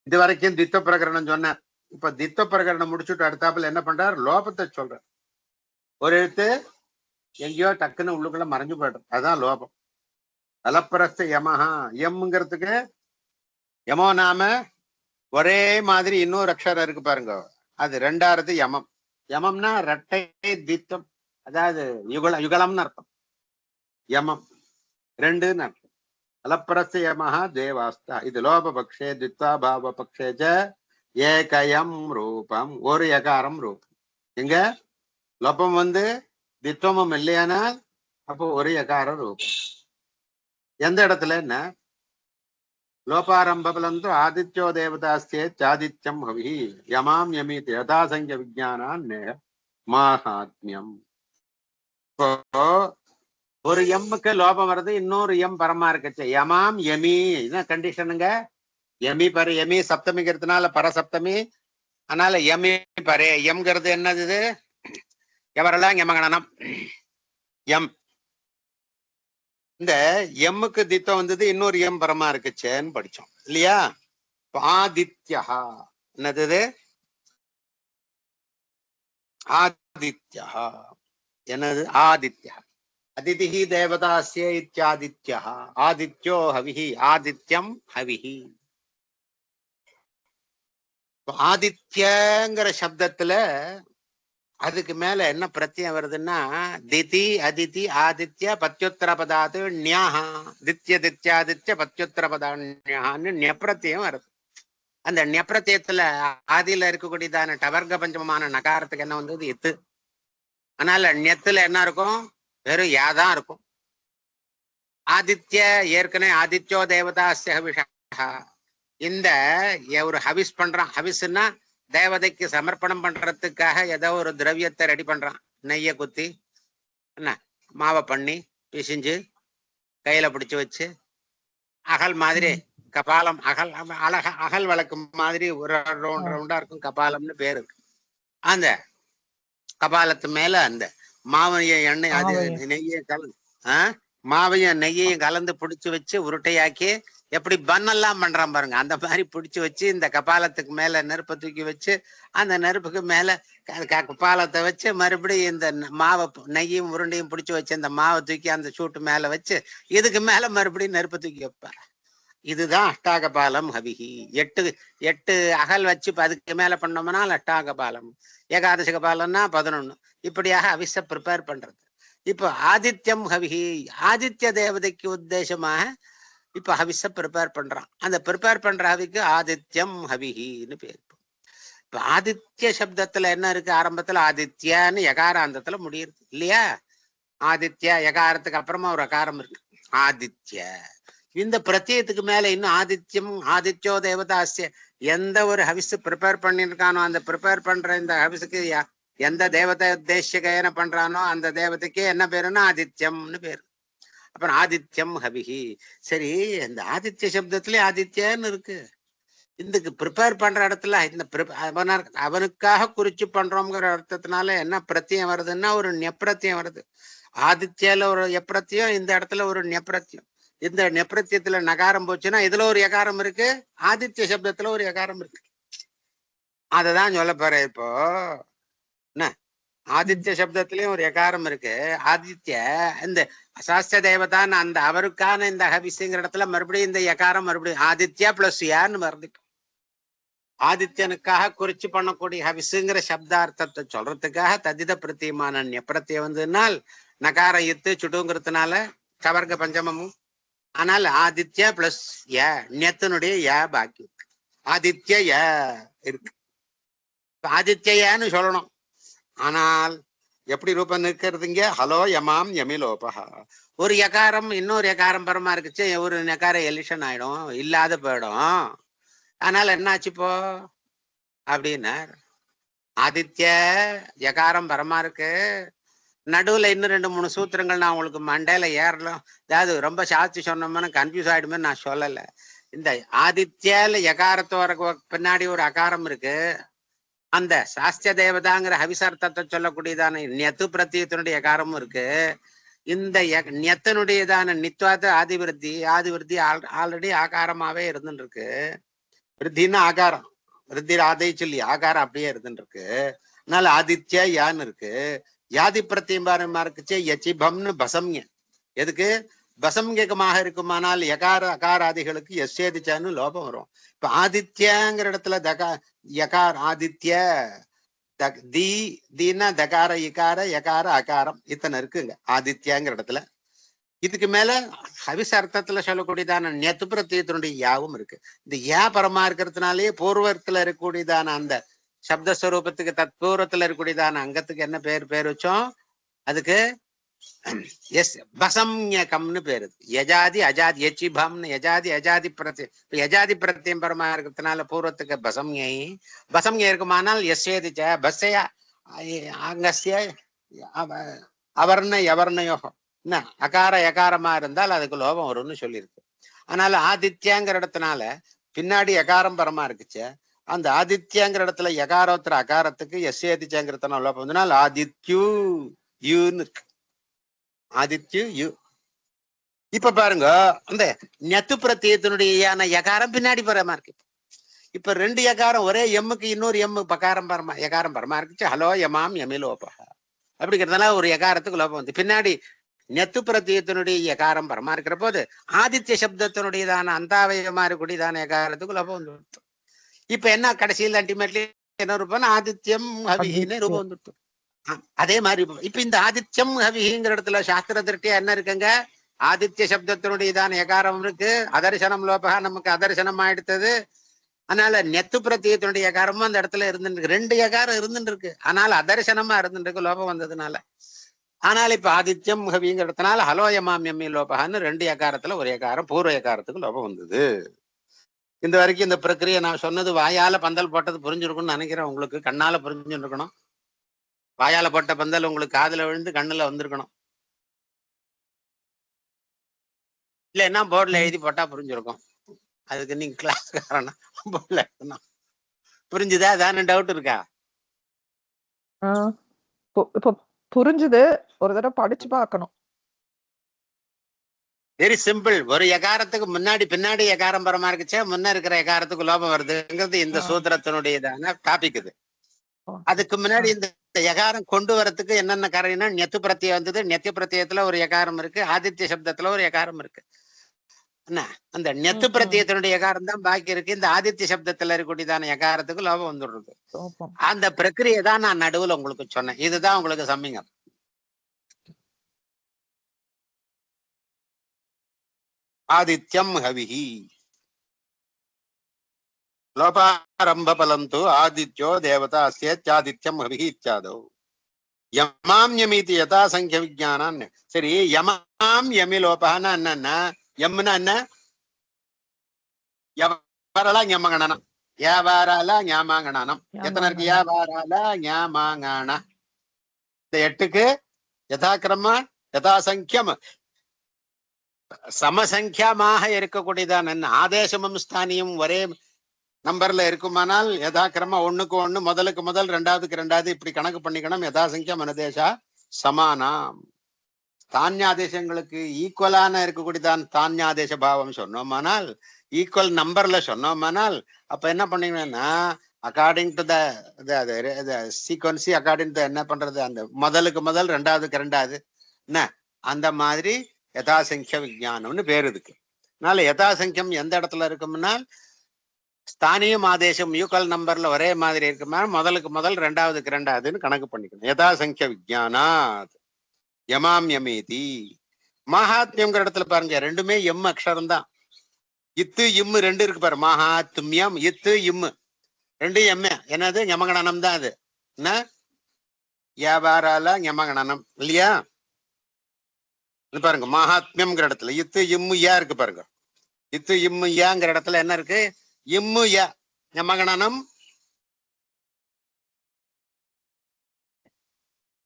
இது வரைக்கும் தித்த பிரகரணம் சொன்னார். இப்ப தித்த பிரகரணம் முடிச்சுட்டு அடுத்தாப்புல என்ன பண்றார்? லோபத்தை சொல்றார். ஒரு எழுத்து எங்கேயோ டக்குன்னு உள்ளுக்குள்ள மறைஞ்சு போயிடும். அதுதான் லோபம். அலப்பரஸ்த யமஹா. எம்ங்கிறதுக்கு யமோ நாம ஒரே மாதிரி இன்னொரு அக்ஷரம் இருக்கு பாருங்க. அது ரெண்டாவது யமம். யமம்னா ரெட்டை தித்தம். அதாவது யுகலம்னு அர்த்தம். யமம் ரெண்டுன்னு அர்த்தம். அலப்பரஸ்ய யமஹா தேவாஸ்தா. இது லோபபக்ஷே தித்வா பாவ பக்ஷேஜ ஏகயம் ரூபம். ஒரு யகாரம் ரூபம். எங்க லோபம் வந்து தித்வமும் இல்லையானால் அப்போ ஒரு யகார ரூபம். எந்த இடத்துல என்ன? லோபாரம்ப பலந்து ஆதித்யோ தேவதாஸ்தே சாதித்யம் ஹவி யமாம் யமீத் யதாசங்க விஜானான் மாஹாத்மியம். இப்போ ஒரு எம்முக்கு லோபம் வருது, இன்னொரு எம் பரமா இருக்குச்சு. யமாம் யமி என்ன கண்டிஷனுங்க? யமி பர யமி சப்தமிங்கிறதுனால பரசப்தமி. அதனால யமி பரே. எம்ங்கிறது என்னது? எவரெல்லாம் யமகணனம் எம். இந்த எம்முக்கு தித்தம் வந்தது, இன்னொரு எம் பரமா இருக்குச்சேன்னு படிச்சோம் இல்லையா? ஆதித்யா என்னது? ஆதித்யா என்னது? ஆதித்யா. அதிதிஹி தேவதாஸ்ய இத்யாதித்யா. ஆதித்யோ ஹவிஹி. ஆதித்யம் ஹவிஹி. ஆதித்யங்கிற சப்தத்துல அதுக்கு மேல என்ன பிரத்யம் வருதுன்னா திதி அதிதி ஆதித்ய பத்யுத்தர பதாது ஞாஹா. தித்ய தித்யாதித்ய பத்யுத்தர பதான்னு நெப்ரத்தியம் வருது. அந்த நெப்ரத்தியத்துல ஆதியில இருக்கக்கூடியதான டவர்க பஞ்சமமான நகாரத்துக்கு என்ன வந்தது? இத்து. அதனால நெத்துல என்ன இருக்கும்? வெறும் யாதான் இருக்கும். ஆதித்ய ஏற்கனவே ஆதித்யோ தேவதாஸ்ய ஹவிஷா. இந்த ஒரு ஹவிஸ் பண்றான். ஹவிஸ்ன்னா தேவதைக்கு சமர்ப்பணம் பண்றதுக்காக ஏதோ ஒரு திரவியத்தை ரெடி பண்றான். நெய்ய குத்தி என்ன மாவை பண்ணி பிசிஞ்சு கையில பிடிச்சு வச்சு அகல் மாதிரி கபாலம் அகல் அகல் வழக்கு மாதிரி ஒரு ரவுண்டா இருக்கும். கபாலம்னு பேரு. அந்த கபாலத்து மேல அந்த மாவையும் எண்ணெய் அது நெய்யை கலந்து மாவையும் நெய்யையும் கலந்து பிடிச்சு வச்சு உருட்டையாக்கி எப்படி பன்னெல்லாம் பண்றான் பாருங்க. அந்த மாதிரி பிடிச்சு வச்சு இந்த கபாலத்துக்கு மேல நெருப்பை தூக்கி வச்சு அந்த நெருப்புக்கு மேல கபாலத்தை வச்சு மறுபடியும் இந்த மாவை நெய்யும் உருண்டையும் பிடிச்சு வச்சு இந்த மாவை தூக்கி அந்த சூட்டு மேல வச்சு இதுக்கு மேல மறுபடியும் நெருப்பை தூக்கி வைப்பார். இதுதான் அஷ்டாகபாலம் ஹவிஹி. எட்டு அகல் வச்சு அதுக்கு மேல பண்ணோம்னா அஷ்டாகபாலம். ஏகாதசி கபாலம்னா 11. இப்படியாக அவிச ப்ரிப்பேர் பண்றது. இப்போ ஆதித்யம் ஹவிஹி. ஆதித்ய தேவதைக்கு உத்தேசமாக இப்ப ஹவிஸ ப்ரிப்பேர் பண்றான். அந்த ப்ரிப்பேர் பண்ற ஹவிக்கு ஆதித்யம் ஹவிஹின்னு பேர். இப்ப ஆதித்ய சப்தத்துல என்ன இருக்கு? ஆரம்பத்துல ஆதித்யான்னு யகாராந்தத்துல முடியுது இல்லையா? ஆதித்யா யகாரத்துக்கு அப்புறமா ஒரு அகாரம் இருக்கு ஆதித்ய. இந்த பிரத்யத்துக்கு மேல இன்னும் ஆதித்யம் ஆதித்யோ தேவதாஸ்ய. எந்த ஒரு ஹவிஸ் ப்ரிப்பேர் பண்ணிருக்கானோ அந்த ப்ரிப்பேர் பண்ற இந்த ஹவிஸுக்கு எந்த தேவதை உத்தேசிய பண்றானோ அந்த தேவதைக்கு என்ன பேருன்னா ஆதித்யம்னு பேரு. அப்புறம் ஆதித்யம் ஹவிஹி. சரி, இந்த ஆதித்ய சப்தத்திலே ஆதித்யன்னு இருக்கு. இதுக்கு ப்ரிப்பேர் பண்ற இடத்துல இந்த அவனுக்காக குறிச்சு பண்றோம்ங்கிற அர்த்தத்தினால என்ன பிரத்தியம் வருதுன்னா ஒரு நெப்பிரத்தியம் வருது. ஆதித்யால ஒரு எப்பிரத்தியம், இந்த இடத்துல ஒரு நெப்பிரத்தியம். இந்த நெப்பிரத்தியத்துல நகாரம் போச்சுன்னா இதுல ஒரு எகாரம் இருக்கு, ஆதித்ய சப்தத்துல ஒரு எகாரம் இருக்கு. அததான் சொல்ல போறேன் இப்போ. என்ன ஆதித்ய சப்தத்திலயும் ஒரு எகாரம் இருக்கு. ஆதித்ய இந்த சாஸ்திர தேவதான் அந்த அவருக்கான இந்த ஹவிசுங்கிற இடத்துல மறுபடியும் இந்த எகாரம் மறுபடியும் ஆதித்யா பிளஸ் யான்னு மறந்துட்டோம். ஆதித்யனுக்காக குறிச்சு பண்ணக்கூடிய ஹவிசுங்கிற சப்தார்த்தத்தை சொல்றதுக்காக ததித பிரத்தியமான நெப்பிரத்தியம் வந்ததுனால் நகாரம் இத்து சுட்டுங்கிறதுனால கவர்க பஞ்சமமும். ஆனால் ஆதித்யா பிளஸ் ய நெத்தனுடைய ய பாக்கி இருக்கு. ஆதித்ய ய இருக்கு. ஆதித்யன்னு சொல்லணும். ஆனால் எப்படி ரூபம் நிற்கிறதுங்க? ஹலோ யமாம் யமிலோபா. ஒரு எகாரம் இன்னொரு எகாரம் பரமா இருக்குச்சு, ஒரு எகாரம் எலிஷன் ஆயிடும், இல்லாத போயிடும். அதனால என்னாச்சு இப்போ அப்படின்னார். ஆதித்ய எகாரம் பரமா இருக்கு. நடுவுல இன்னும் 2-3 சூத்திரங்கள் நான் உங்களுக்கு மண்டையில ஏறலாம். அதாவது ரொம்ப சாட்சி சொன்னோம்னா கன்ஃபியூஸ் ஆயிடுமே, நான் சொல்லல. இந்த ஆதித்யால எகாரத்தோட பின்னாடி ஒரு அகாரம் இருக்கு. அந்த சாஸ்திய தேவதாங்கிற ஹவிசார்த்தத்தை சொல்லக்கூடியதான நெத்து பிரத்தியத்தினுடைய எகாரமும் இருக்கு. இந்த நெத்தனுடையதான நித்வாத ஆதிவிருத்தி ஆல்ரெடி ஆகாரமாவே இருந்துட்டு இருக்கு. விருத்தின்னா ஆகாரம், விருத்தி ஆதை சொல்லி ஆகாரம் அப்படியே இருந்துட்டு இருக்கு. அதனால ஆதித்யா யான்னு இருக்கு. யாதி பிரத்தியம்பாரமா இருக்குச்சு யச்சிபம்னு பசம்ய. எதுக்கு? பசம்யகமாக இருக்குமானால் எகார அகாராதிகளுக்கு எஸ்ஏதிச்சான்னு லோபம் வரும். இப்ப ஆதித்யங்கிற இடத்துல யகார் ஆதித்ய தீனா தகார இகார யகார அகாரம் இத்தனை இருக்குங்க ஆதித்யங்கிற இடத்துல. இதுக்கு மேல ஹவிச அர்த்தத்துல சொல்லக்கூடியதான நெத்து பிரத்தியத்தினுடைய யாவும் இருக்கு. இந்த யா பரமா இருக்கிறதுனாலேயே பூர்வத்துல இருக்கக்கூடியதான அந்த சப்தஸ்வரூபத்துக்கு தத்பூர்வத்துல இருக்கக்கூடியதான அங்கத்துக்கு என்ன பேர் வச்சோம்? அதுக்கு எஸ் பசம்யகம்னு பேரு. யஜாதி அஜாதி எச்சிபம்னு யஜாதி அஜாதி பிரத்தியம். யஜாதி பிரத்தியம் பரமா இருக்கிறதுனால பூர்வத்துக்கு பசம்யை. பசம்ய இருக்குமானால் எஸ்ஏதிச்ச பஸ்ஸையா அங்கஸ்ய அவர்ண எவர்ணயோகம். என்ன அகார எகாரமா இருந்தால் அதுக்கு லோபம் வரும்னு சொல்லியிருக்கு. அதனால ஆதித்யாங்கிற இடத்துனால பின்னாடி எகாரம் பரமா இருக்குச்சு. அந்த ஆதித்யாங்கிற இடத்துல எகாரோத்திர அகாரத்துக்கு எஸ்ஏதிச்சாங்கிறதுனால லோபம் வந்ததுனால ஆதித்யூ யூன்னு இருக்கு. ஆதித்யு யூ. இப்ப பாருங்க, அந்த நெத்து பிரத்தியத்தினுடைய எகாரம் பின்னாடி பரமா இருக்கு. இப்ப 2 எகாரம் ஒரே எம்முக்கு இன்னொரு எம்மு பகாரம் பரமா எகாரம் பரமா இருக்குச்சு. ஹலோ யமாம் யமிலோபா அப்படிங்கிறதுனால ஒரு எகாரத்துக்கு லோபம் வந்து பின்னாடி நெத்து பிரத்தியத்தினுடைய எகாரம் பரமா இருக்கிற போது ஆதித்ய சப்தத்தினுடையதான அந்தாவயமா இருக்கக்கூடியதான எகாரத்துக்கு லோபம் வந்து. இப்ப என்ன கடைசியில் அல்டிமேட்லி என்ன ரூபம்? ஆதித்யம் ஹவின்னு ரூபம் வந்துட்டு. அதே மாதிரி இப்ப இந்த ஆதித்யம் ஹவிங்கிற இடத்துல சாஸ்திர திருஷ்டியா என்ன இருக்குங்க? ஆதித்ய சப்தத்தினுடையதான எகாரம் இருக்கு. அதர்சனம் லோபகா நமக்கு அதர்சனம் ஆயிடுத்தது. அதனால நெத்து பிரத்தியத்தினுடைய எகாரமும் அந்த இடத்துல இருந்துருக்கு. 2 எகாரம் இருந்துட்டு இருக்கு. ஆனால் அதர்சனமா இருந்துட்டு இருக்கு லோபம் வந்ததுனால. ஆனால் இப்ப ஆதித்யம் ஹவிங்கிறதுனால ஹலோயமாமியம்மி லோபகான்னு 2 எகாரத்துல ஒரு எகாரம் பூர்வ எகாரத்துக்கு லோபம் வந்தது. இந்த வரைக்கும் இந்த பிரக்கிரியை நான் சொன்னது வாயால பந்தல் போட்டது புரிஞ்சிருக்கும்னு நினைக்கிறேன். உங்களுக்கு கண்ணால புரிஞ்சுருக்கணும். வாயால போட்ட பந்தல் உங்களுக்கு காதுல விழுந்து கண்ணுல வந்திருக்கணும். இல்லைன்னா போர்ட்ல எழுதி போட்டா புரிஞ்சிருக்கும். அதுக்கு நீங்க கிளாஸ் காரணம் போர்ட்ல எழுதணும். புரிஞ்சுதா? அதான டவுட் இருக்கா? இப்ப புரிஞ்சுது. ஒரு தடவை படிச்சு பார்க்கணும். Very simple. ஒரு எகாரத்துக்கு முன்னாடி பின்னாடி எகாரம் பரமா இருக்குச்சே, முன்ன இருக்கிற எகாரத்துக்கு லோபம் வருதுங்கிறது இந்த சூத்திரத்தினுடையதான டாபிக் இது. அதுக்கு முன்னாடி இந்த எகாரம் கொண்டு வரத்துக்கு என்னென்ன காரணம்னா நெத்து பிரத்தியம் வந்தது. நெத்து பிரத்தியத்துல ஒரு எகாரம் இருக்கு, ஆதித்ய சப்தத்துல ஒரு எகாரம் இருக்கு. என்ன அந்த நெத்து பிரத்தியத்தினுடைய எகாரம் தான் பாக்கி இருக்கு. இந்த ஆதித்ய சப்தத்துல இருக்கக்கூடியதான எகாரத்துக்கு லோபம் வந்துடுறது. அந்த பிரக்கிரியை தான் நான் நடுவுல உங்களுக்கு சொன்னேன். இதுதான் உங்களுக்கு சம்மிங்கம். ஆதித்யம் ஹவிஹி லோபாரம்ப பலந்து ஆதித்யோ தேவதா அஸ்யத்யாதித்யம் ஹவிஹி இத்யாதோ யமாம்யமீதி யதா சங்கிய விஜானான்னு. சரி, யமாம் யமி லோபான்னா என்னன்னா, எம்னா என்ன? யவரலா ஞமகணனம். யாவாரால ஞாமாங்கணனம். எத்தனை இருக்கு? யாவாரால ஞாமாங்கண. இந்த 8க்கு யதாக்கிரமா யதாசங்கியம் சமசங்கியமாக இருக்கக்கூடியதான். ஆதேசமும் ஸ்தானியும் ஒரே நம்பர்ல இருக்குமானால் யதாக்கிரம ஒண்ணுக்கு ஒண்ணு முதலுக்கு முதல் ரெண்டாவதுக்கு ரெண்டாவது இப்படி கணக்கு பண்ணிக்கணும். யதாசங்கியா மனதேசா சமானாம். தான்யாதேசங்களுக்கு ஈக்குவலான இருக்கக்கூடியதான் தான்யாதேச பாவம் சொன்னோமானால், ஈக்குவல் நம்பர்ல சொன்னோமானால், அப்ப என்ன பண்ணீங்கன்னா according to the சீக்வன்சி according to என்ன பண்றது, அந்த முதலுக்கு முதல் ரெண்டாவதுக்கு ரெண்டாவது என்ன அந்த மாதிரி யதாசங்கிய விஞ்ஞானம்னு பேரு இருக்கு. அதனால யதாசங்கியம் எந்த இடத்துல இருக்கும்னா ஸ்தானியம் ஆதேசம் ஈக்குவல் நம்பர்ல ஒரே மாதிரி இருக்குமா முதலுக்கு முதல் ரெண்டாவதுக்கு ரெண்டாவதுன்னு கணக்கு பண்ணிக்கணும். யதாசங்கிய விஞ்ஞானா யமாம் யமேதி. மகாத்மியம்ங்கிற இடத்துல பாருங்க ரெண்டுமே எம் அக்ஷரம் தான். இத்து இம்மு ரெண்டு இருக்கு பாரு. மகாத்மியம் இத்து இம்மு ரெண்டு எம். என்னது யமகணனம் தான். அது என்ன வியாபாரால யமகணனம் இல்லையா? பாருங்க மகாத்மியம்ங்கிற இடத்துல இத்து இம்மு யா இருக்கு பாருங்க. இத்து இம்மு யாங்கிற இடத்துல என்ன இருக்கு? இம்மு யா யமகணனம்.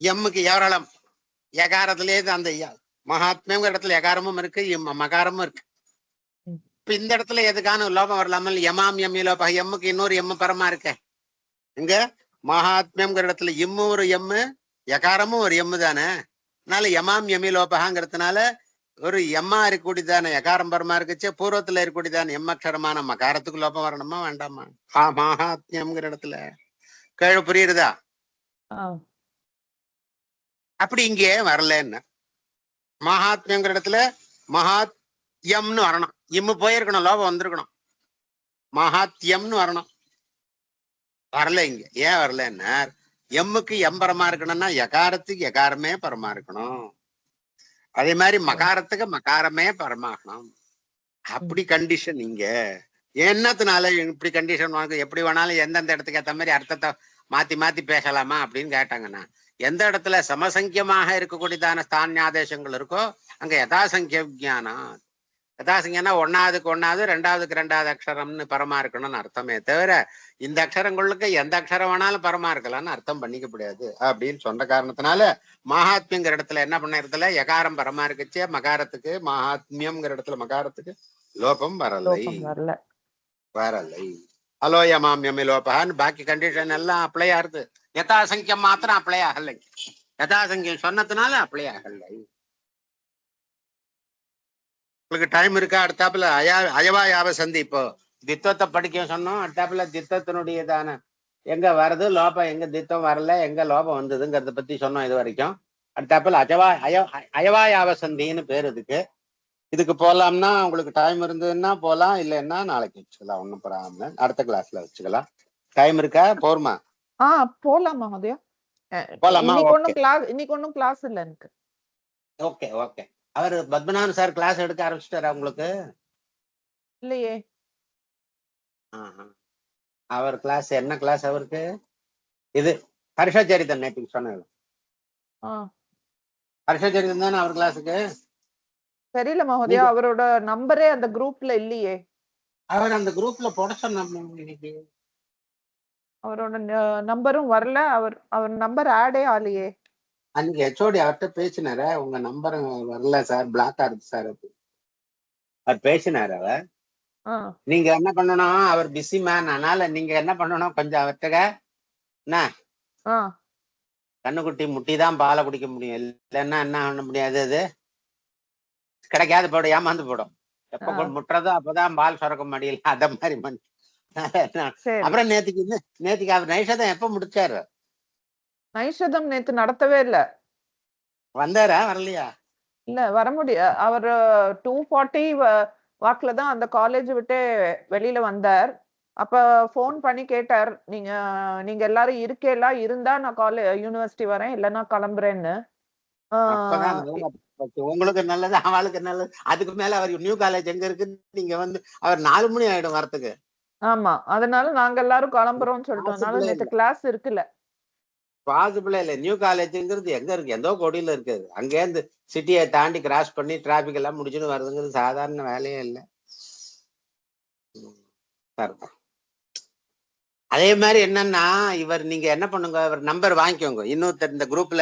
எம்முக்கு ஏராளம். யகாரத்திலே அந்த மகாத்மியங்கிற இடத்துல யகாரமும் இருக்கு மகாரமும் இருக்கு. இப்ப இந்த இடத்துல எதுக்கான லோபம் வரலாமல் யமாம் எம்மி லோப எம்முக்கு இன்னொரு எம்மு பரமா இருக்க. இங்க மகாத்மியம்ங்கிற இடத்துல இம்மு ஒரு எம்மு யகாரமும் ஒரு எம்மு தானே. அதனால யமாம் எம்மி லோபகாங்கிறதுனால ஒரு எம்மா இருக்கக்கூடியதான யகாரம் பரமா இருக்குச்சு. பூர்வத்துல இருக்கக்கூடியதான எம்மக்ஷரமான மகாரத்துக்கு லோபம் வரணுமா வேண்டாமா? மகாத்மியம்ங்கிற இடத்துல கேள்வி புரியுறதா? அப்படி இங்கே வரலன்னு மகாத்மியங்கிற இடத்துல மகாத்யம்னு வரணும். இம்மு போயிருக்கணும், லோபம் வந்திருக்கணும். மகாத்யம்னு வரணும். வரல இங்க. ஏன் வரலன்னா எம்முக்கு எம் பரமா இருக்கணும்னா யகாரத்துக்கு யகாரமே பரமா இருக்கணும். அதே மாதிரி மகாரத்துக்கு மகாரமே பரமாகணும். அப்படி கண்டிஷன் இங்க. என்னத்தினால இப்படி கண்டிஷன் எப்படி வேணாலும் எந்தெந்த இடத்துக்கு ஏற்ற மாதிரி அர்த்தத்தை மாத்தி மாத்தி பேசலாமா அப்படின்னு கேட்டாங்கன்னா, எந்த இடத்துல சமசங்கியமாக இருக்கக்கூடியதான ஸ்தானியாதேசங்கள் இருக்கோ அங்க யதாசங்கிய விஞ்ஞானம். யதாசங்கியனா ஒன்னாவதுக்கு ஒன்னாவது ரெண்டாவதுக்கு ரெண்டாவது அக்ஷரம்னு பரமா இருக்கணும்னு அர்த்தமே தவிர இந்த அக்ஷரங்களுக்கு எந்த அக்ஷரம் வேணாலும் பரமா இருக்கலாம்னு அர்த்தம் பண்ணிக்க முடியாது அப்படின்னு சொன்ன காரணத்தினால மகாத்மியங்கிற இடத்துல என்ன பண்ண இடத்துல யகாரம் பரமா இருக்குச்சு. மகாரத்துக்கு மகாத்மியம்ங்கிற இடத்துல மகாரத்துக்கு லோபம் வரலை. அலோயமாம் எம்மி லோபகான்னு பாக்கி கண்டிஷன் எல்லாம் அப்ளை ஆகுது. யதாசங்கியம் மாத்திரம் அப்ளை ஆகலை. யதாசங்கியம் சொன்னதுனால அப்ளை ஆகலை. உங்களுக்கு டைம் இருக்கா? அடுத்தாப்புல அயவா யாவ சந்தி. இப்போ தித்தத்தை படிக்க சொன்னோம். அடுத்தாப்புல தித்தத்தினுடையதான எங்க வருது லோபம், எங்க தித்தம் வரல, எங்க லோபம் வந்ததுங்கிறத பத்தி சொன்னோம் இது வரைக்கும். அடுத்தாப்புல அயவா யாவ சந்தின்னு பேர் இதுக்கு. இதுக்கு போலாம்னா உங்களுக்கு டைம் இருந்ததுன்னா போலாம், இல்லைன்னா நாளைக்கு வச்சுக்கலாம். ஒன்னும் பராம அடுத்த கிளாஸ்ல வச்சுக்கலாம். டைம் இருக்கா? போருமா? போலாம் மகோதயா. போலாமா? இன்னைக்கு ஒன்னும் கிளாஸ் இல்ல எனக்கு. Okay okay. அவர் பத்மநாபன் சார் கிளாஸ் எடுக்க ஆரம்பிச்சுட்டாரா உங்களுக்கு? இல்லையே. அவர் கிளாஸ் என்ன கிளாஸ் அவருக்கு? இது ஹர்ஷச்சரிதம். நேற்று சொன்னது ஹர்ஷச்சரிதம் தானே அவர் கிளாஸுக்கு? தெரியல மகோதயா, அவரோட நம்பரே அந்த குரூப்ல இல்லையே. அவர் அந்த குரூப்ல போட சொன்ன அவரோட நம்பரும் வரல. அவர் நம்பர் ஆடே ஆலையே. அன்னைக்கு ஹெச்ஓடி அவர்கிட்ட பேசினார, உங்க நம்பர் வரல சார், பிளாக் ஆகுது சார் அவர் பேசினாரு. அவர் நீங்க என்ன பண்ணணும், அவர் பிஸி மேன். அதனால நீங்க என்ன பண்ணணும், கொஞ்சம் அவர்கிட்ட என்ன கண்ணுக்குட்டி முட்டிதான் பாலை குடிக்க முடியும், இல்லைன்னா என்ன பண்ண முடியாது. அது கிடைக்காது போடும், ஏமாந்து போடும். எப்ப முட்டுறதோ அப்பதான் பால் சுரக்க முடியல. அத மாதிரி பண்ணி அப்புறம் நேத்திக்கு அவர் நைஷதம் எப்ப முடிச்சாரு? நைஷதம் நேத்து நடத்தவே இல்ல. வந்தாரா? வரலையா? இல்ல, வர முடியாது. அவர் 2:40 வாக்குல தான் அந்த காலேஜ் விட்டு வெளியில வந்தார். அப்ப போன் பண்ணி கேட்டார், நீங்க எல்லாரும் இருக்கேலாம், இருந்தா நான் யூனிவர்சிட்டி வரேன், இல்லைன்னா கிளம்புறேன்னு. உங்களுக்கு நல்லது, அவளுக்கு நல்லது. அதுக்கு மேல அவர் நியூ காலேஜ் எங்க இருக்கு, நீங்க வந்து அவர் 4 மணி ஆயிடும் வரத்துக்கு. ஆமா, அதனால நாங்க எல்லாரும் கிளம்புறோம்னு சொல்லிட்டோம்னால நேத்து கிளாஸ் இருக்குல்ல. பாசிபிளே இல்ல. நியூ காலேஜ்ங்கிறது எங்க இருக்கு? எந்தோ கோடியில இருக்குது. அங்கேருந்து சிட்டியை தாண்டி கிராஸ் பண்ணி டிராபிக் எல்லாம் முடிச்சுன்னு வருதுங்கிறது சாதாரண வேலையே இல்லை. அதே மாதிரி என்னன்னா, இவர் நீங்க என்ன பண்ணுங்க, அவர் நம்பர் வாங்கிக்கோங்க. இன்னொருத்தர் இந்த குரூப்ல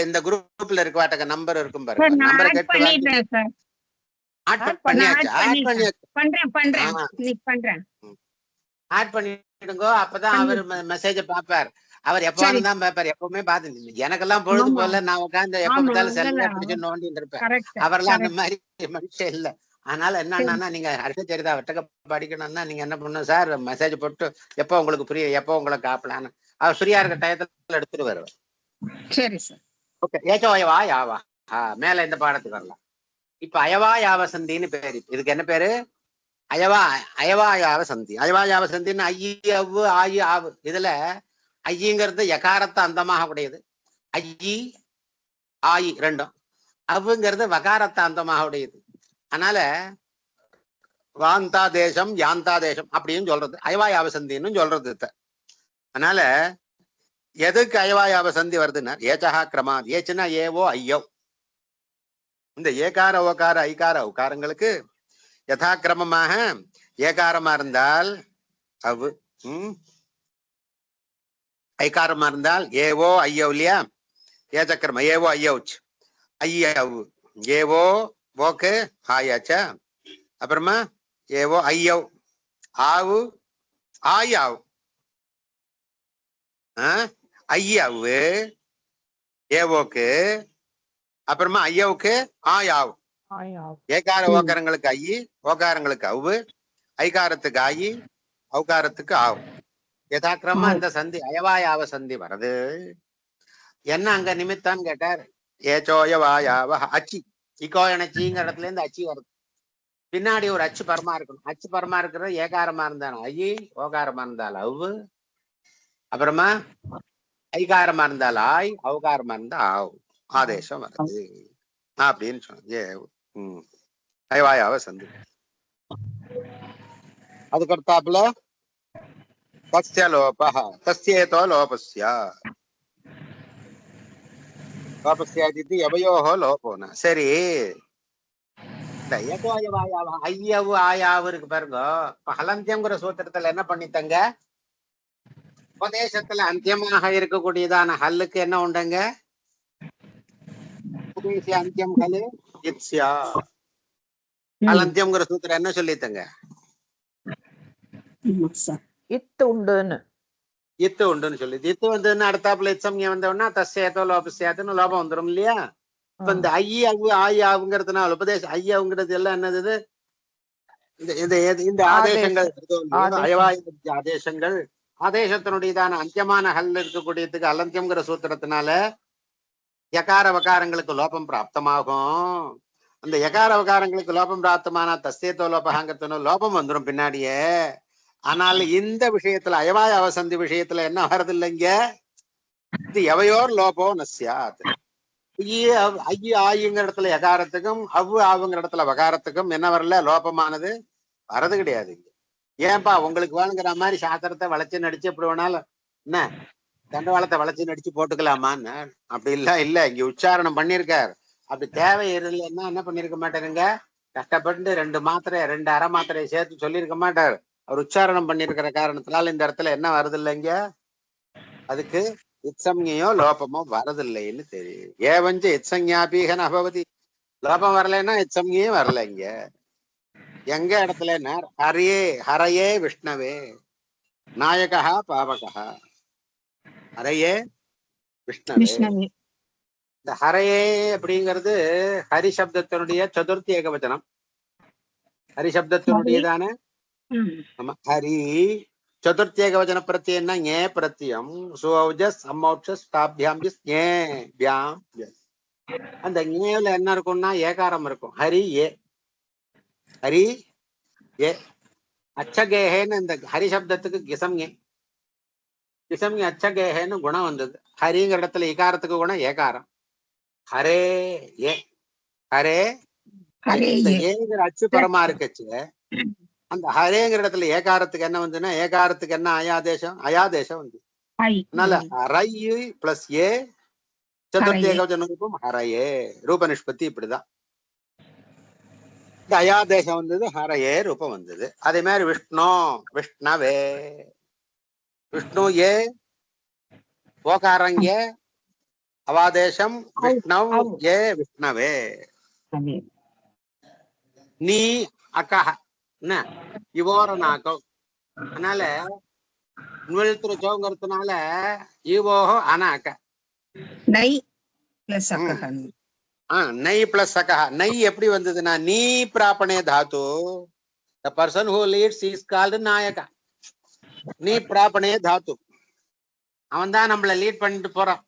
இந்த குரூப்ல இருக்க வாட்டக நம்பர் இருக்கும் பாருங்க. நம்பரை கேட்டு ஆட் பண்ணியாச்சு. பண்றேன். ஆட் பண்ணிடுங்க. அப்பதான் அவர் மெசேஜ பாப்பார். அவர் எப்ப தான் பாப்பார். எப்பவுமே பாத்து எனக்கெல்லாம் பொழுது போல நான் உட்காந்து எப்ப பார்த்தாலும் செல்ல பிடிச்சு நோண்டிட்டு இருப்பேன். அவரெல்லாம் அந்த மாதிரி மனுஷன் இல்ல. அதனால என்னன்னா நீங்க ஹரிச்சரிதா வெட்டக்க படிக்கணும்னா நீங்க என்ன பண்ணணும் சார், மெசேஜ் போட்டு எப்போ உங்களுக்கு புரியும், எப்போ உங்களுக்கு காப்பலான்னு அவர் ஃப்ரீயா இருக்க டயத்துல எடுத்துட்டு வருவார். சரி சார். ஓகே. ஏச்சோயவா யாவா மேல இந்த பாடத்துக்கு வரலாம். இப்ப அயவா யாவ சந்தின்னு பேரு. இதுக்கு என்ன பேரு? அயவாயாவ சந்தி. அயவாயாவ சந்தின்னு ஐயி அவ்வு ஆயு ஆவு. இதுல ஐயங்கிறது யகாரத்தை அந்தமாக உடையது. ஐயி ஆயி ரெண்டும். அவ்வுங்கிறது வகாரத்தை அந்தமாக உடையது. அதனால வாந்தா தேசம் யாந்தா தேசம் அப்படின்னு சொல்றது அயவாயாவ சந்தின்னு சொல்றது. அதனால எதுக்கு அயவாயாவ சந்தி வருதுன்னா ஏச்சகா கிரமா. ஏச்சுன்னா ஏவோ ஐயோ. இந்த ஏகார ஓகார ஐகார உகாரங்களுக்கு யதாக்கிரமமாக ஏகாரமா இருந்தால் அவு, ஐகாரமா இருந்தால் ஏவோ ஐயோ இல்லையா? ஏச்சக்கிரம ஏவோ ஐயோச் ஐயவு. ஏவோ ஓக்கு ஆயாச்சா. அப்புறமா ஏவோ ஐயோ ஆவு ஆயாவு. ஐயாவு ஏவோக்கு அப்புறமா ஐயவுக்கு ஆயாவு. ஏகார ஓகாரங்களுக்கு ஐயி, ஓகாரங்களுக்கு அவ்வு, ஐகாரத்துக்கு ஆயி, ஔகாரத்துக்கு ஆவு. யதாக்கிரமா இந்த சந்தி அயவாயாவ சந்தி வருது. என்ன அங்க நிமித்தான்னு கேட்டார். ஏச்சோயவாயாவ அச்சி. இக்கோயனச்சிங்கிற இடத்துல இருந்து அச்சி வருது. பின்னாடி ஒரு அச்சு பரமா இருக்கணும். அச்சு பரமா இருக்கிறது ஏகாரமா இருந்தாலும் ஐயி, ஓகாரமா இருந்தால் அவ்வு, அப்புறமா ஐகாரமா இருந்தால் ஆய், ஔகாரமா இருந்தா ஆவு. ஆதேசம் வருது அப்படின்னு சொன்ன அயவாயாவ சந்தி. அதுக்கடுத்தாப்புல தஸ்ய லோப தஸ்யேதோ லோபஸ்ய லோபஸ்யாதி எவையோஹோ லோபோன. சரி, இந்த ஏதோ அயவாயாவ ஐயவு ஆயாவு இருக்கு பாருங்க. ஹலந்தியம்ங்கிற சூத்திரத்துல என்ன பண்ணித்தங்க? உபதேசத்துல அந்தியமாக இருக்கக்கூடியதான ஹல்லுக்கு என்ன உண்டுங்க? உபதேச அந்தியம் ஹலு இத்ஸ்யா. ஹலந்தியம்ங்கிற சூத்திரம் என்ன சொல்லித்தங்க? இத்து உண்டுன்னு. இத்து உண்டுன்னு சொல்லி. இத்து வந்ததுன்னு அடுத்தாப்புல இச்சம்யம் வந்தோம்னா தஸ்யேதோ லோபஸ்யாதுன்னு லோபம் வந்துடும் இல்லையா? இப்ப இந்த ஐயாவு ஆயாவுங்கிறதுனால உபதேசம் ஐயாவுங்கிறது எல்லாம் என்னது? இந்த ஆதேசங்கள் அயவாய ஆதேசங்கள். ஆதேசத்தினுடையதான அந்தியமான ஹல் இருக்கக்கூடியதுக்கு அலந்தியம்ங்கிற சூத்திரத்தினால யகார வகாரங்களுக்கு லோபம் பிராப்தமாகும். அந்த யகார வகாரங்களுக்கு லோபம் பிராப்தமான தஸ்யேதோ லோபகாங்கிறதுன்னு லோபம் வந்துடும் பின்னாடியே. ஆனால் இந்த விஷயத்துல அயவாய அவசந்தி விஷயத்துல என்ன வருது இல்லைங்க? இது எவையோர் லோபோ நஸ்யாத். ஐய ஆயுங்கிற இடத்துல யகாரத்துக்கும் அவ்வு ஆவுங்கிற இடத்துல வகாரத்துக்கும் என்ன வரல? லோபமானது வரது கிடையாது. ஏன்பா உங்களுக்கு வேணுங்கிற மாதிரி சாத்திரத்தை வளைச்சு நடிச்சு எப்படி வேணாலும் என்ன தண்டவாளத்தை வளைச்சு நடிச்சு போட்டுக்கலாமான்னு அப்படி இல்ல. இங்க உச்சாரணம் பண்ணிருக்காரு. அப்படி தேவை இல்லைன்னா என்ன பண்ணிருக்க மாட்டாருங்க? கஷ்டப்பட்டு 2 மாத்திரை 2 அரை மாத்திரையை சேர்த்து சொல்லியிருக்க மாட்டாரு. அவர் உச்சாரணம் பண்ணிருக்கிற காரணத்தினால இந்த இடத்துல என்ன வருது இல்லைங்க? அதுக்கு இத்சம்யோ லோபமோ வரதில்லைன்னு தெரியும். ஏவஞ்ச இத்சஞ்ஞாபீகன் அபவதி. லோபம் வரலைன்னா இத்சம்யும் வரலைங்க. எங்க இடத்துல ஹரையே விஷ்ணவே நாயகா பாவகா. ஹரையே விஷ்ணவே. இந்த ஹரையே அப்படிங்கிறது ஹரிசப்தத்தினுடைய சதுர்த்தி ஏகவச்சனம். ஹரிசப்தத்தினுடையதான ஹரி சதுர்த்தி ஏகவச்சன பிரத்யம்னா ஞே பிரத்யம். சுஜஸ் அம்மௌட்சஸ் தாபியாம் ஞேபியாம். அந்த ஞேல என்ன இருக்கும்னா ஏகாரம் இருக்கும். ஹரி ஏ ஹரி ஏ. அச்சகேஹேன்னு இந்த ஹரிசப்தத்துக்கு கிசம்யே. கிசம்ய அச்சகேஹேன்னு குணம் வந்தது. ஹரிங்கிற இடத்துல இகாரத்துக்கு குணம் ஏகாரம். ஹரே ஏ ஹரே. இந்த ஏங்கிற அச்சு பரமா இருக்குச்சு. அந்த ஹரேங்கிற இடத்துல ஏகாரத்துக்கு என்ன வந்துன்னா ஏகாரத்துக்கு என்ன அயாதேசம்? அயாதேசம் வந்து. அதனால ஹரை பிளஸ் ஏ சதுர்த்தி ஏகவச்சன ரூபம் ஹரையே. ரூப நிஷ்பத்தி இப்படிதான். இந்த அயாதேசம் வந்தது, ஹரையே ரூபம் வந்தது. அதே மாதிரி விஷ்ணு விஷ்ணவே. விஷ்ணு ஏ ஓகாரங்க அவாதேசம் விஷ்ணவ் ஏ விஷ்ணவே. நீ அக்கா என்ன இவோர நாக்கம் அதனால நுவல் திருச்சோங்கிறதுனால ஈவோஹோ அனாக்க நை பிளஸ் அக்கஹன். நை பிளஸ் அகஹ. நை எப்படி வந்ததுன்னா நீ பிராபணே தாத்து. The person who leads is called நாயக. நீ பிராபணே தாத்து. அவன் தான் நம்மள லீட் பண்ணிட்டு போறான்.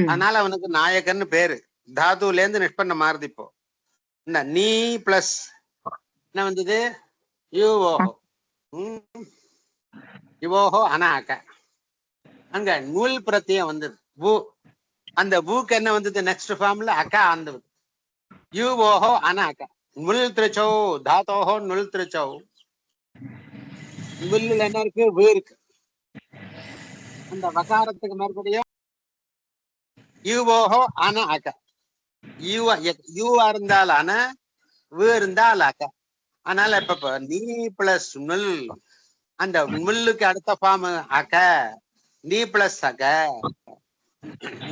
அதனால அவனுக்கு நாயகன்னு பேரு. தாத்துல இருந்து நிஷ்பண்ண மாறுது. இப்போ என்ன நீ பிளஸ் என்ன வந்தது? யுவோஹோ. யுவோஹோ அனாக்க. அங்க நூல் பிரத்தியம் வந்தது. பூ. அந்த பூக்கு என்ன வந்தது? நெக்ஸ்ட் ஃபார்ம்ல அக்கா வந்தது. யுவோஹோ அனாக்க. நுல் திருச்சோ தாத்தோஹோ நுல் திருச்சோ. நுல்லுல என்ன இருக்கு? வு இருக்கு. அந்த வகாரத்துக்கு மறுபடியும் யுவோஹோ அன அக்க. யூவா இருந்தால் அன, வு இருந்தால் அக்க. அதனால இப்ப நீ பிளஸ் நுல், அந்த முல்லுக்கு அடுத்த ஃபார்ம் அக. நீ பிளஸ் அக.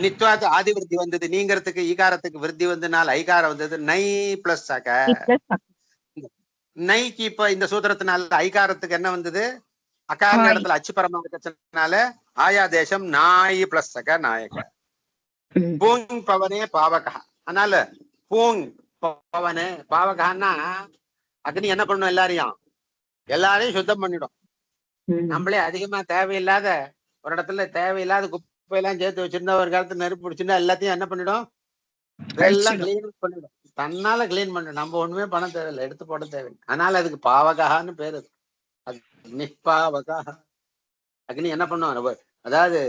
நித்வாத் ஆதி விருத்தி வந்தது. நீங்கிறதுக்கு ஈகாரத்துக்கு விருத்தி வந்ததுனால ஐகாரம் வந்தது. நை பிளஸ் அக. நைக்கு இப்ப இந்த சூத்திரத்தினால ஐகாரத்துக்கு என்ன வந்தது? அகார இடத்துல அச்சுப்பரமா இருக்கிறதுனால ஆயா தேசம் நாய் பிளஸ் அக நாயக. பூங் பவனே பாவகா. அதனால பூங் பவனே பாவகான்னா அக்னி என்ன பண்ணும்? எல்லாரையும் சுத்தம் பண்ணிடும். நம்மளே அதிகமா தேவையில்லாத ஒரு இடத்துல தேவையில்லாத குப்பையெல்லாம் சேர்த்து வச்சிருந்தா ஒரு காலத்துல நெருப்பு பிடிச்சிருந்தா எல்லாத்தையும் என்ன பண்ணிடும்? எல்லாம் கிளீன் பண்ணிடும். தன்னால கிளீன் பண்ணிடும். நம்ம ஒண்ணுமே பண்ண தேவையில்லை, எடுத்து போட தேவையில்லை. அதனால அதுக்கு பாவகான்னு பேரு. நிஷ்பாவகா. அக்னி என்ன பண்ணும்? அதாவது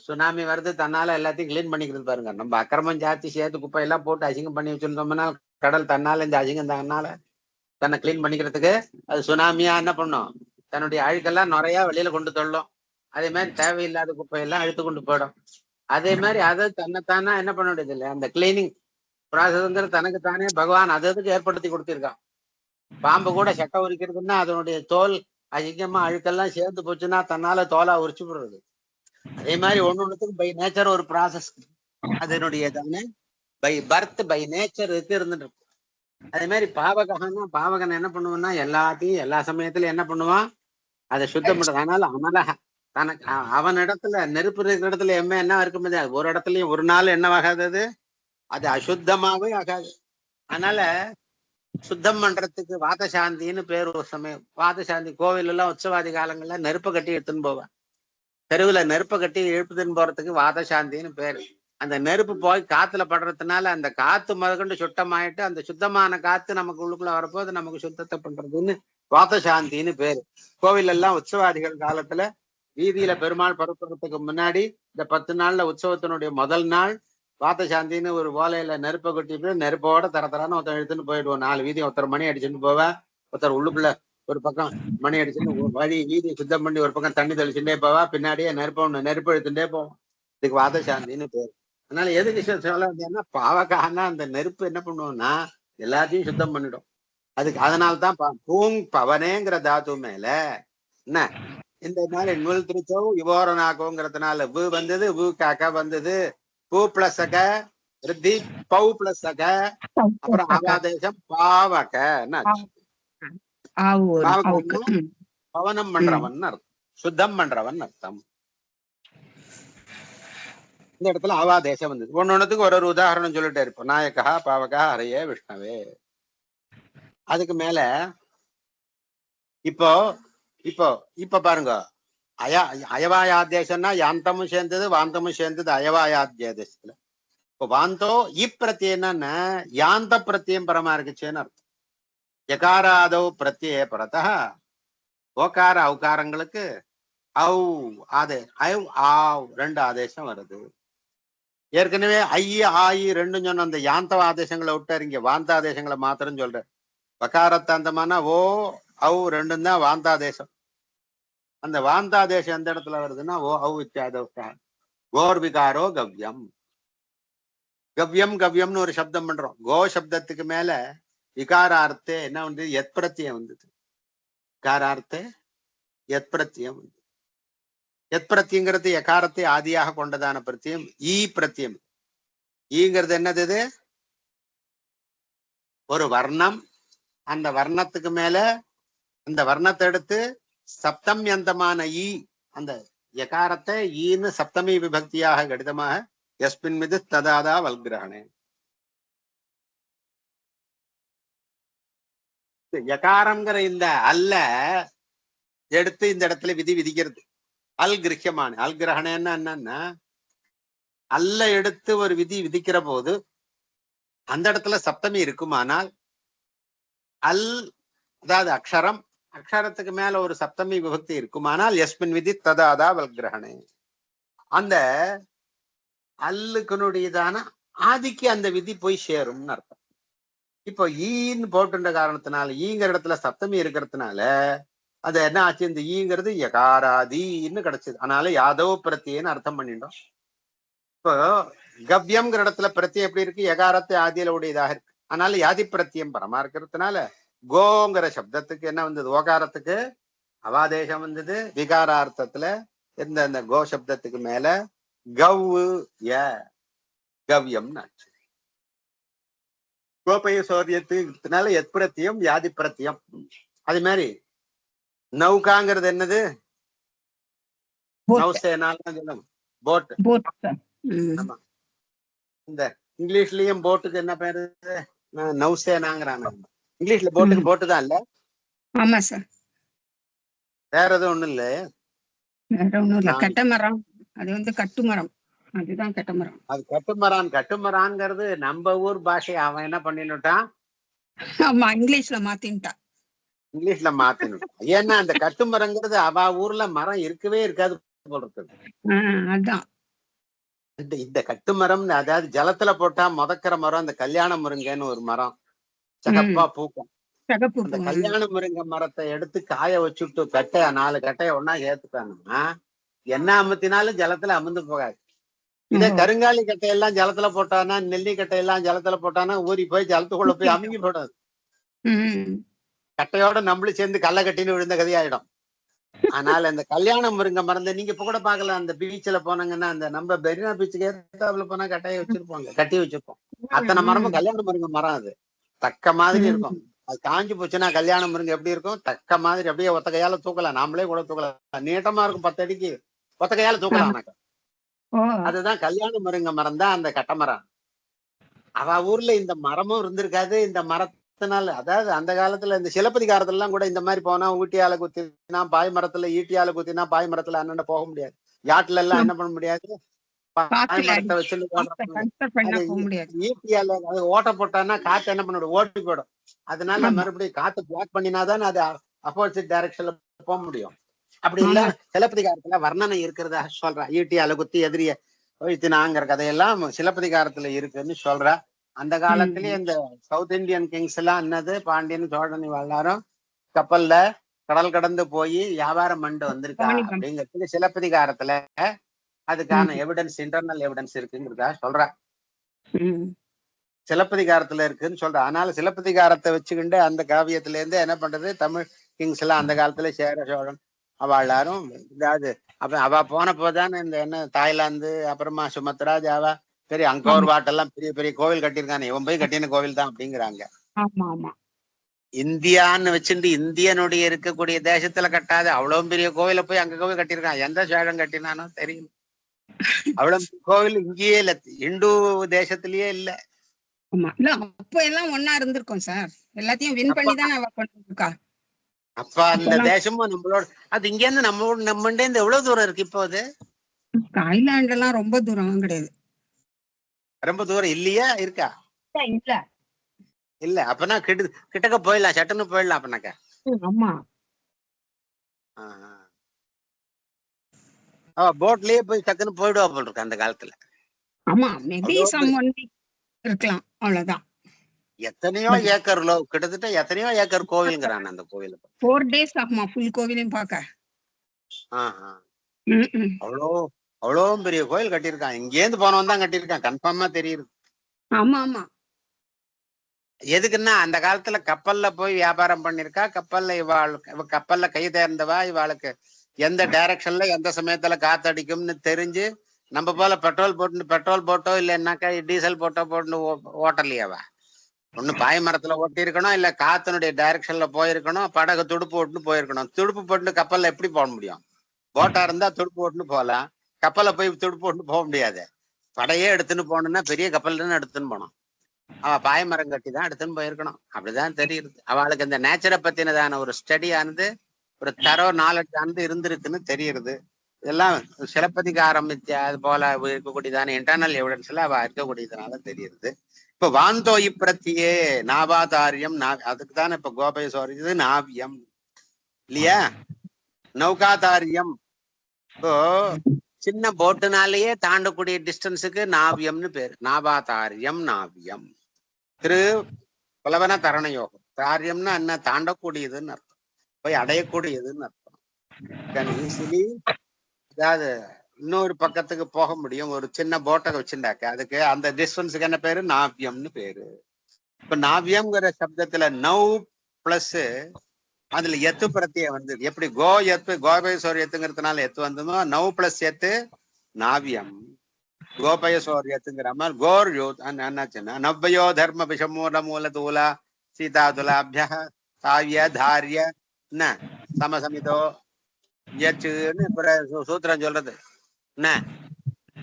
சுனாமி வருது, தன்னால எல்லாத்தையும் கிளீன் பண்ணிக்கிறது பாருங்க. நம்ம அக்கிரமம் ஜாத்தி சேர்த்து குப்பையெல்லாம் போட்டு அசிங்கம் பண்ணி வச்சிருந்தோம்னா கடல் தன்னால இந்த அசிங்கம் தன்னால தன்னை கிளீன் பண்ணிக்கிறதுக்கு அது சுனாமியா என்ன பண்ணும்? தன்னுடைய அழுக்கெல்லாம் நிறைய வெளியில கொண்டு தள்ளும். அதே மாதிரி தேவையில்லாத குப்பையெல்லாம் அழுத்து கொண்டு போயிடும். அதே மாதிரி அதை தன்னைத்தானா என்ன பண்ண முடியாது இல்லை? அந்த கிளீனிங் ப்ராசஸ்ங்கிறது தனக்கு தானே பகவான் அதுக்கு ஏற்படுத்தி கொடுத்திருக்கான். பாம்பு கூட சட்டை உரிக்கிறதுன்னா அதனுடைய தோல் அசிங்கமா அழுக்கெல்லாம் சேர்ந்து போச்சுன்னா தன்னால தோலா உரிச்சு போடுறது. அதே மாதிரி ஒன்னொன்னுக்கும் பை நேச்சர் ஒரு ப்ராசஸ். அதனுடைய பை பர்த் பை நேச்சர் இருந்துட்டு இருக்கும். அதே மாதிரி பாவகன்னா பாவகன் என்ன பண்ணுவான்னா எல்லாத்தையும் எல்லா சமயத்திலும் என்ன பண்ணுவான்? அதை சுத்தம் பண்றது. அதனால அமலக. தனக்கு அவன் இடத்துல நெருப்பு இருக்கிற இடத்துல என்ன இருக்க முடியாது. ஒரு இடத்துலயும் ஒரு நாள் என்னவாகாது? அது அசுத்தமாவே ஆகாது. அதனால சுத்தம் பண்றதுக்கு வாத சாந்தின்னு பேர். ஒரு சமயம் வாத சாந்தி கோவில் எல்லாம் உற்சவாதி காலங்கள்ல நெருப்பை கட்டி எடுத்துன்னு போவேன். தெருவுல நெருப்பை கட்டி எழுப்புதுன்னு போறதுக்கு வாத சாந்தின்னு பேரு. அந்த நெருப்பு போய் காத்துல படுறதுனால அந்த காத்து முதற்கொண்டு சுத்தமாயிட்டு அந்த சுத்தமான காத்து நமக்கு உள்ளுக்குள்ள வரப்போது நமக்கு சுத்தத்தை பண்றதுன்னு வாத சாந்தின்னு பேரு. கோவில் எல்லாம் உற்சவாதிகள் காலத்துல வீதியில பெருமாள் பரப்புறதுக்கு முன்னாடி இந்த 10 நாள்ல உற்சவத்தினுடைய முதல் நாள் வாத சாந்தின்னு ஒரு ஓலையில நெருப்பை கொட்டிட்டு நெருப்போட தரத்தரான்னு ஒருத்தர் எடுத்துன்னு போயிடுவோம். 4 வீதி ஒருத்தர் மணி அடிச்சுட்டு போவேன். ஒருத்தர் உள்ளுக்குள்ள ஒரு பக்கம் மணி அடிச்சுட்டு வழி வீதியை சுத்தம் பண்ணி ஒரு பக்கம் தண்ணி தெளிச்சுட்டே போவா. பின்னாடியே நெருப்பு எடுத்துட்டே போவோம். இதுக்கு வாத சாந்தின்னு பேரு. அதனால எதுக்கு சொல்ல வந்தேன்னா பாவகான்னா அந்த நெருப்பு என்ன பண்ணுவோம்னா எல்லாத்தையும் சுத்தம் பண்ணிடும். அதுக்கு அதனால்தான் பூங் பவனேங்கிற தாத்து மேல என்ன இந்த மாதிரி நுல் திருச்சோ யுவோரனாக்கோங்கிறதுனால வு வந்தது. வு அக வந்தது. பூ பிளஸ் அக விருத்தி பௌ பிளஸ் அக. அப்புறம் ஆகாதேசம் பாவக. பவனம் பண்றவன் அர்த்தம், சுத்தம் பண்றவன் அர்த்தம். இந்த இடத்துல ஆவாதேசம் வந்தது. ஒன்னொன்னுக்கு ஒரு உதாரணம் சொல்லிட்டே இருப்போம். நாயகா பாவகா ஹரையே விஷ்ணவே. அதுக்கு மேல இப்போ இப்போ இப்ப பாருங்க, அயவாயாத்தேசம்னா யாந்தமும் சேர்ந்தது வாந்தமும் சேர்ந்தது அயவாயாத்தியேசத்துல. இப்போ வாந்தோ இப்பிரத்தியம்னா யாந்த பிரத்தியம் பரமா இருக்குச்சேன்னு அர்த்தம். யகாராதோ பிரத்தியே பரதா ஓகார அவுகாரங்களுக்கு ரெண்டு ஆதேசம் வருது. ஏற்கனவே ஆயி ரெண்டும் சொன்ன அந்த யாந்த ஆதேசங்களை விட்டாரு. இங்க வாந்த ஆதேசங்களை மாத்திரம் சொல்ற. வகாரத்தாந்தமான ரெண்டும் தான் வாந்தாதேசம். அந்த வாந்தாதேசம் எந்த இடத்துல வருதுன்னா கோர்விகாரோ கவ்யம். கவ்யம்னு ஒரு சப்தம் பண்றோம். கோ சப்தத்துக்கு மேல விகாரார்த்தே என்ன வந்து எத் பிரத்தியம் வந்தது. விகாரார்த்தே எத் பிரத்தியம். எத் பிரத்தியங்கிறது எகாரத்தை ஆதியாக கொண்டதான பிரத்தியம். ஈ பிரத்தியம். ஈங்கிறது என்னது? ஒரு வர்ணம். அந்த வர்ணத்துக்கு மேல அந்த வர்ணத்தை எடுத்து சப்தம்யந்தமான ஈ அந்த யகாரத்தை ஈன்னு சப்தமி விபக்தியாக கடிதமாக யஸ்மின் மிது ததாதா வல்கிரகணே. யகாரம்ங்கிற இந்த அல்ல எடுத்து இந்த இடத்துல விதி விதிக்கிறது. அல் கிரகியமான அல் கிரகணேன்னா என்னன்னா அல்ல எடுத்து ஒரு விதி விதிக்கிற போது அந்த இடத்துல சப்தமி இருக்குமானால் அல் அதாவது அக்ஷரம் அக்ஷரத்துக்கு மேல ஒரு சப்தமி விபக்தி இருக்குமானால் யஸ்மின் விதி ததாதா வல்கிரகணே. அந்த அல்லுக்குனுடையதான ஆதிக்கு அந்த விதி போய் சேரும்னு அர்த்தம். இப்போ ஈன்னு போட்டுன்ற காரணத்தினால ஈங்கிற இடத்துல சப்தமி இருக்கிறதுனால அது என்ன ஆச்சு, இந்த ஈங்கிறது யகாராதின்னு கிடைச்சது. அதனால யாதவ பிரத்தியன்னு அர்த்தம் பண்ணிட்டோம். இப்போ கவ்யம்ங்கிற இடத்துல பிரத்தியம் எப்படி இருக்கு, யகாரத்தை ஆதியில உடையதாக இருக்கு. அதனால யாதி பிரத்தியம் பரமா இருக்கிறதுனால கோங்கிற சப்தத்துக்கு என்ன வந்தது, ஓகாரத்துக்கு அவாதேசம் வந்தது. விகாரார்த்தத்துல இந்த கோ சப்தத்துக்கு மேல கவ்வு ய கவ்யம்னு ஆச்சு. கோபய சௌரியத்துனால எத் பிரத்தியம் யாதி பிரத்தியம். அது மாதிரி நௌகாங்கிறது என்னது, நௌசேனான்னு சொல்லுங்க, போட். ஆமா, இந்த இங்கிலீஷ்லயும் போட்டுக்கு என்ன பேரு, நௌசேனாங்கிறாங்க. இங்கிலீஷ்ல போட்டுக்கு போட்டு தான் இல்ல. ஆமா சார், வேற எதுவும் ஒண்ணும் இல்ல. வேற ஒண்ணும் இல்ல. கட்டமரம் அது வந்து கட்டுமரம், அதுதான் கட்டமரம். அது கட்டுமரான். கட்டுமரான்ங்கிறது நம்ம ஊர் பாஷை. அவன் என்ன பண்ணிட்டான், ஆமா இங்கிலீஷ்ல மாத்தின்ட்டான். இங்கிலீஷ்ல மாத்தினுட்டான். ஏன்னா அந்த கட்டுமரங்கிறது அவ ஊர்ல மரம் இருக்கவே இருக்காது போல இருக்குது. அதான் இந்த கட்டுமரம், அதாவது ஜலத்துல போட்டா முதக்கிற மரம் அந்த கல்யாண முருங்கைன்னு ஒரு மரம், சகப்பா பூக்கும். அந்த கல்யாண முருங்கை மரத்தை எடுத்து காய வச்சுட்டு கட்டைய 4 கட்டைய ஒன்னா சேர்த்துட்டாங்கன்னா என்ன அமுத்தினாலும் ஜலத்துல அமுந்து போகாது. இதே கருங்காலி கட்டையெல்லாம் ஜலத்துல போட்டானா, நெல்லி கட்டையெல்லாம் ஜலத்துல போட்டானா ஊறி போய் ஜலத்துக்குள்ள போய் அமுங்கி போடாது. கட்டையோட நம்மளும் சேர்ந்து கல்ல கட்டின்னு விழுந்த கதையாயிடும். அதனால இந்த கல்யாண முருங்கை மறந்த நீங்க இப்ப கூட பாக்கலாம், அந்த பீச்ல போனாங்கன்னா அந்த நம்ம பெரினா பீச்சுக்கு ஏத்தாப்புல போனா கட்டையை வச்சிருப்பாங்க, கட்டி வச்சிருப்போம். அத்தனை மரமும் கல்யாண முருங்கை மரம். அது தக்க மாதிரி இருக்கும். அது காஞ்சி போச்சுன்னா கல்யாண முருங்கை எப்படி இருக்கும், தக்க மாதிரி அப்படியே ஒத்த கையால தூக்கலாம். நாமளே கூட தூக்கலாம். நீட்டமா இருக்கும், 10 அடிக்கு ஒத்த கையால தூக்கலாம். எனக்கு அதுதான் கல்யாண முருங்கை மரம் தான் அந்த கட்டமரம். அவ ஊர்ல இந்த மரமும் இருந்திருக்காது. இந்த மரத்தினால, அதாவது அந்த காலத்துல இந்த சிலப்பதிகாரத்துல எல்லாம் கூட இந்த மாதிரி போனா ஊட்டியால குத்தினா பாய் மரத்துல, ஈட்டியால குத்தினா பாய் மரத்துல அண்ணன் போக முடியாது. யாட்டுல எல்லாம் என்ன பண்ண முடியாது, பாய் மரத்தை வச்சு ஈட்டியால அது ஓட்ட போட்டான்னா காத்து என்ன பண்ண ஓட்டி போயிடும். அதனால மறுபடியும் காத்து பிளாக் பண்ணினாதான் அது அப்போசிட் டைரக்ஷன்ல போக முடியும். அப்படி இல்ல சிலப்பதிகாரத்துல வர்ணனை இருக்கிறதா சொல்றா. ஈட்டியால குத்தி எதிரிய வைத்தினாங்கிற கதையெல்லாம் சிலப்பதிகாரத்துல இருக்குன்னு சொல்றா. அந்த காலத்திலேயே இந்த சவுத் இந்தியன் கிங்ஸ் எல்லாம் என்னது, பாண்டியன் சோழன் எல்லாரும் கப்பல்ல கடல் கடந்து போய் வியாபாரம் பண்ணிட்டு வந்திருக்கா அப்படிங்கிறது சிலப்பதிகாரத்துல அதுக்கான எவிடன்ஸ், இன்டர்னல் எவிடன்ஸ் இருக்குங்கிறதா சொல்றா. சிலப்பதிகாரத்துல இருக்குன்னு சொல்ற. அதனால சிலப்பதிகாரத்தை வச்சுக்கிண்டு அந்த காவியத்துல இருந்து என்ன பண்றது, தமிழ் கிங்ஸ் எல்லாம் அந்த காலத்துல சேர சோழன் அவ எல்லாரும் இதாவது அப்ப அவ போன போதானே இந்த என்ன தாய்லாந்து, அப்புறமா சுமத்ரா, ஜாவா, பெரிய அங்கோர் வாட்டெல்லாம் பெரிய பெரிய கோவில் கட்டியிருக்கானே, இவன் போய் கட்டின கோவில் தான் அப்படிங்கிறாங்க. இந்தியான்னு வச்சுட்டு இந்தியனுடைய இருக்கக்கூடிய தேசத்துல கட்டாத அவ்வளவு பெரிய கோவில போய் அங்க கோவில் கட்டியிருக்கான். எந்த சோழன் கட்டினானோ தெரியும். அவ்வளவு கோவில் இங்கேயே இல்ல, இந்து தேசத்திலேயே இல்ல. அப்ப எல்லாம் ஒன்னா இருந்திருக்கும் சார், எல்லாத்தையும் வின் பண்ணி தான் அவ பண்ணிருக்கா. அப்ப அந்த தேசமும் நம்மளோட, அது இங்க இருந்து நம்ம இருந்து எவ்வளவு தூரம் இருக்கு இப்போ? அது தாய்லாந்து எல்லாம் ரொம்ப தூரம் கிடையாது. ரொம்ப தூரம் இல்லையா? இருக்கா? இல்ல இல்ல. அப்பனா கிட்டக்க போயிடலாம், சட்டுன்னு போயிடலாம். அப்பனாக்கா ஆமா, போட்லயே போய் டக்குன்னு போயிடுவா போல் இருக்கு அந்த காலத்துல. ஆமா, மேபி சம் 1 வீக் இருக்கலாம், அவ்வளவுதான். எத்தனையோ ஏக்கர் கிட்டத்தட்ட எத்தனையோ ஏக்கர் கோவில்ங்கிறான் அந்த கோவில். 4 days ஆகுமா ஃபுல் கோவிலையும் பார்க்க. அவ்வளோ பெரிய கோயில் கட்டியிருக்கான். இங்கேருந்து போனவன் தான் கட்டியிருக்கான், கன்ஃபார்மா தெரியுது. ஆமா ஆமா. எதுக்குன்னா அந்த காலத்துல கப்பல்ல போய் வியாபாரம் பண்ணிருக்கா. கப்பல்ல கப்பல்ல கை தேர்ந்தவா. இவாளுக்கு எந்த டைரக்ஷன்ல எந்த சமயத்துல காத்தடிக்கும்னு தெரிஞ்சு, நம்ம போல பெட்ரோல் போட்டோ இல்லைன்னாக்கா டீசல் போட்டோ ஓட்டலையாவா. ஒண்ணு பாய் மரத்துல ஒட்டி இருக்கணும், இல்ல காத்தனுடைய டைரக்ஷன்ல போயிருக்கணும், படகு துடுப்பு ஓட்டுன்னு போயிருக்கணும். துடுப்பு போட்டு கப்பல்ல எப்படி போக முடியும்? போட்டா இருந்தா துடுப்பு ஓட்டுன்னு போகலாம், கப்பல்ல போய் துடுப்பு ஓட்டுன்னு போக முடியாது. படையே எடுத்துன்னு போகணும்னா பெரிய கப்பல் எடுத்துன்னு போனோம். அவ பாய்மரம் கட்டி தான் எடுத்துன்னு போயிருக்கணும். அப்படிதான் தெரியுது. அவளுக்கு இந்த நேச்சரை பத்தினதான ஒரு ஸ்டடி ஆனது, ஒரு தரோ நாலேஜ் ஆனது இருந்திருக்குன்னு தெரியுது. இதெல்லாம் சிலப்பதிகாரம் அது போல இருக்கக்கூடியதான இன்டர்னல் எவிடன்ஸ்ல அவ இருக்கக்கூடியதுனால தெரியுது. இப்ப வாந்தோயி பிரத்தியே நாவாதாரியம், அதுக்கு தானே இப்ப கோபய சொல்றது நாவியம் இல்லையா? நௌகாதாரியம், இப்போ சின்ன போட்டுனாலேயே தாண்டக்கூடிய டிஸ்டன்ஸுக்கு நாவியம்னு பேரு. நாவாதாரியம் நாவியம். திரு புலவன தரண யோகம். தாரியம்னா என்ன? தாண்டக்கூடியதுன்னு அர்த்தம், போய் அடையக்கூடியதுன்னு அர்த்தம். ஈஸிலி, அதாவது இன்னொரு பக்கத்துக்கு போக முடியும். ஒரு சின்ன போட்டை வச்சுட்டாக்க அதுக்கு அந்த டிஸ்டன்ஸுக்கு என்ன பேரு? நாவியம்னு பேரு. இப்ப நாவியம்ங்கிற சப்தத்துல நௌ பிளஸ் அதுல எத்து பிரத்தியம் வந்து எப்படி கோ எத்து கோபயசோர் எத்துங்கிறதுனால எத்து வந்ததோ, நௌ பிளஸ் எத்து நாவியம். கோபயசோர் எத்துங்கிற மாதிரி கோர் யூத் என்னாச்சுன்னா நவ்யோ தர்ம விஷமூல மூல தூலா சீதாதுலாபிய தாவிய தாரிய என்ன சமசமிதோ எச்சுன்னு சூத்திரம் சொல்றது என்ன.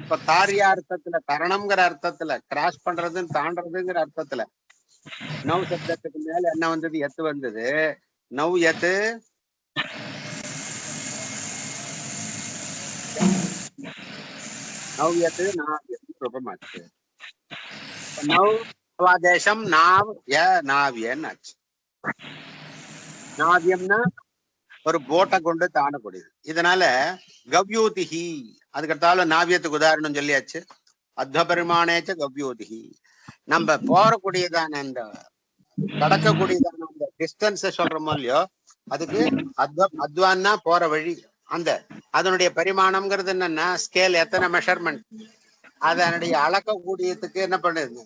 இப்ப தாரியா அர்த்தத்துல, தரணம்ங்கிற அர்த்தத்துல, கிராஸ் பண்றதுன்னு தாண்டறதுங்கிற அர்த்தத்துல நவ் சப்தத்துக்கு மேல என்ன வந்தது? எத்து வந்தது. நவ் எத்து நவ்யத்து ரூபமாச்சு. நவ்வாதேசம் நாவ் நாவியன்னு ஆச்சு. நாவியம்னா ஒரு போட்டை கொண்டு தாண்டக்கூடியது. இதனால கவ்யூதிஹி, அதுக்கடுத்தாலும் நாவியத்துக்கு உதாரணம் சொல்லியாச்சு. அத்வபரிமாணேச்ச கவ்யூதிஹி, நம்ம போறக்கூடியதான அந்த கடக்கக்கூடியதான அந்த டிஸ்டன்ஸ் சொல்றோமோ இல்லையோ, அதுக்கு அத்வான்னா போற வழி. அந்த அதனுடைய பரிமாணம்ங்கிறது என்னன்னா ஸ்கேல், எத்தனை மெஷர்மெண்ட், அதனுடைய அளக்கக்கூடியதுக்கு என்ன பண்ணுது?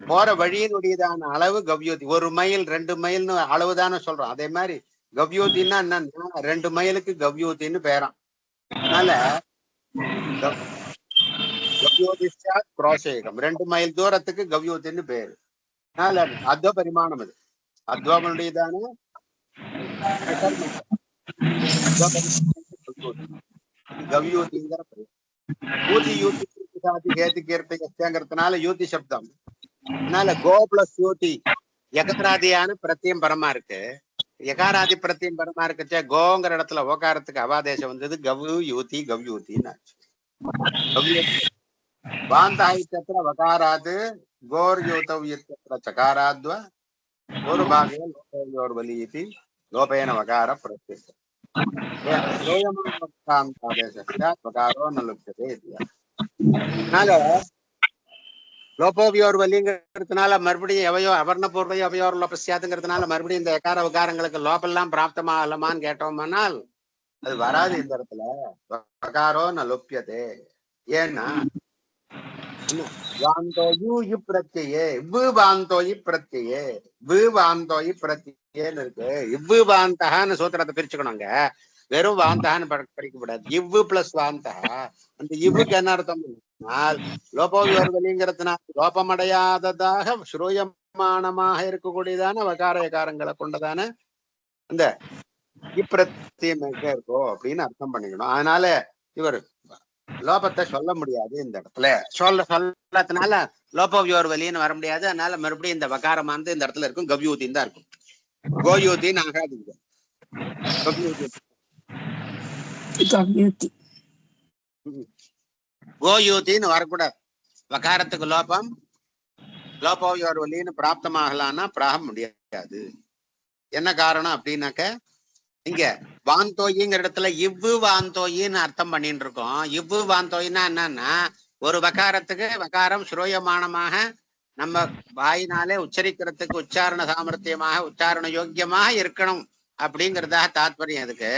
போற வழியினுடையதான அளவு கவ்யூதி. 1 மைல் 2 மைல்னு அளவுதானே சொல்றோம். அதே மாதிரி கவ்யூத்தின்னா என்னன்னா 2 மைலுக்கு கவ்யூத்தின்னு பேராம். அதனால கவ்யூதிஷா குரோஷேகம், 2 மைல் தூரத்துக்கு கவ்யூத்தின்னு பேரு. அதனால அத்வ பரிமாணம், அது அத்வனுடையதான கவ்யூதிங்கிற பேரு. யூதி யூதி ஏத்தி கீர்த்திங்கிறதுனால யூதி சப்தம். அதனால கோ பிளஸ் யூதி எகராதியான பிரத்தியம் பரமா இருக்கு. எகாராதி பிரத்தியம் பரமா இருக்குச்சே, கோங்கிற இடத்துல ஓகாரத்துக்கு அவாதேசம் வந்தது. கவ்யூ யூதி கவ்யூத்தின்னு ஆச்சு. வாந்தாயித்திர வகாராது கோர் யூத்தவ்யத்திர சகாராத்வ ஒரு பாகே லோபயோர்வலீதி லோபேன வகார பிரத்யேக வகாரோ நலுப்யதே. அதனால லோபோவியோர் வலிங்கிறதுனால மறுபடியும் எவையோ அவர்ணபூர்வையோ அவையோர் லோபசியாதுங்கிறதுனால மறுபடியும் இந்த எக்கார விகாரங்களுக்கு லோபெல்லாம் பிராப்தமா அல்லமான்னு கேட்டோம்னால் அது வராது இந்த இடத்துல. வகாரோ நலுப்யதே. ஏன்னா வாந்தோயு பிரத்யே இவ்வு வாந்தோயி பிரத்யே வு வாந்தோயி பிரத்யேன்னு இருக்கு. இவ்வு வாந்தகான்னு சூத்திரத்தை பிரிச்சுக்கணுங்க. வெறும் வாந்தகான்னு படிக்க கூடாது. இவ்வு பிளஸ் வாந்தகா. அந்த இவ்வுக்கு என்ன அர்த்தம்? லோபோவியோர்வலிங்கிறதுனால லோபமடையாததாக ஸ்ரூயமானமாக இருக்கக்கூடியதான வகார எகாரங்களை கொண்டதான அந்த இப்பிரத்தியம் இருக்கோ அப்படின்னு அர்த்தம் பண்ணிக்கணும். அதனால இவர் லோபத்தை சொல்ல முடியாது இந்த இடத்துல. சொல்லத்தினால லோபவியோர்வலின்னு வர முடியாது. அதனால மறுபடியும் இந்த வகாரமானது இந்த இடத்துல இருக்கும். கவ்யூத்தின்னு தான் இருக்கும். கோயூத்தின்னு ஆகாதுங்க. கோயூத்தின்னு வரக்கூடாது. வகாரத்துக்கு லோபம் லோபவியோர்வலின்னு பிராப்தமாகலான்னா பிராக முடியாது. என்ன காரணம் அப்படின்னாக்க, இங்க வாந்தோயிங்கிற இடத்துல இவ்வு வாந்தோயின்னு அர்த்தம் பண்ணிட்டு இருக்கோம். இவ்வு வாந்தோயின்னா என்னன்னா, ஒரு வகாரத்துக்கு வகாரம் ஸ்ரூயமானமாக நம்ம வாயினாலே உச்சரிக்கிறதுக்கு உச்சாரண சாமர்த்தியமாக உச்சாரண யோக்கியமாக இருக்கணும் அப்படிங்கிறதாக தாத்பரியம் அதுக்கு.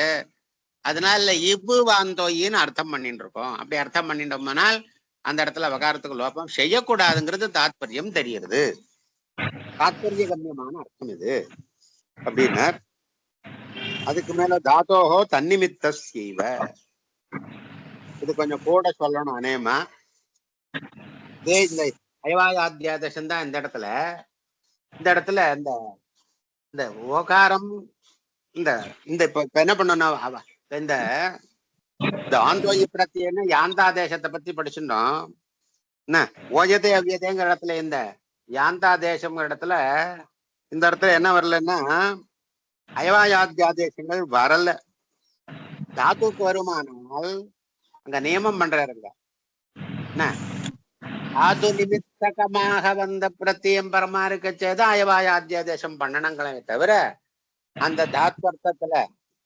அதனால இவ்வு வாந்தோயின்னு அர்த்தம் பண்ணிட்டு இருக்கோம். அப்படி அர்த்தம் பண்ணிட்டோம்னால் அந்த இடத்துல வகாரத்துக்கு லோபம் செய்யக்கூடாதுங்கிறது தாத்பரியம் தெரியுது. தாத்பரிய கண்ணியமான அர்த்தம் இது அப்படின்னா. அதுக்கு மேல தாத்தோஹோ தன்னிமித்த செய்வ, இது கொஞ்சம் கூட சொல்லணும். அநேகமா இந்த அயவாயாத்தியாதேசம் தான் இந்த இடத்துல இந்த இடத்துல இந்த இந்த ஓகாரம் இந்த இந்த இப்ப என்ன பண்ணணும், இந்த ஆந்தோயி பிரத்தியன்னு யாந்தா தேசத்தை பத்தி படிச்சுட்டோம். என்ன ஓஜதே அவ்யதேங்கிற இடத்துல இந்த யாந்தா தேசம்ங்கிற இடத்துல இந்த இடத்துல என்ன வரலன்னா அயவாயாத்தியாதேசங்கள் வரல. தாத்துக்கு வருமானால் அங்க நியமம் பண்றாருங்க. என்ன தாது நிமித்தகமாக வந்த பிரத்தியம் பரமா இருக்க செய்த அயவாயாத்தியாதேசம் பண்ணணுங்களே தவிர அந்த தாத்வர்த்தத்துல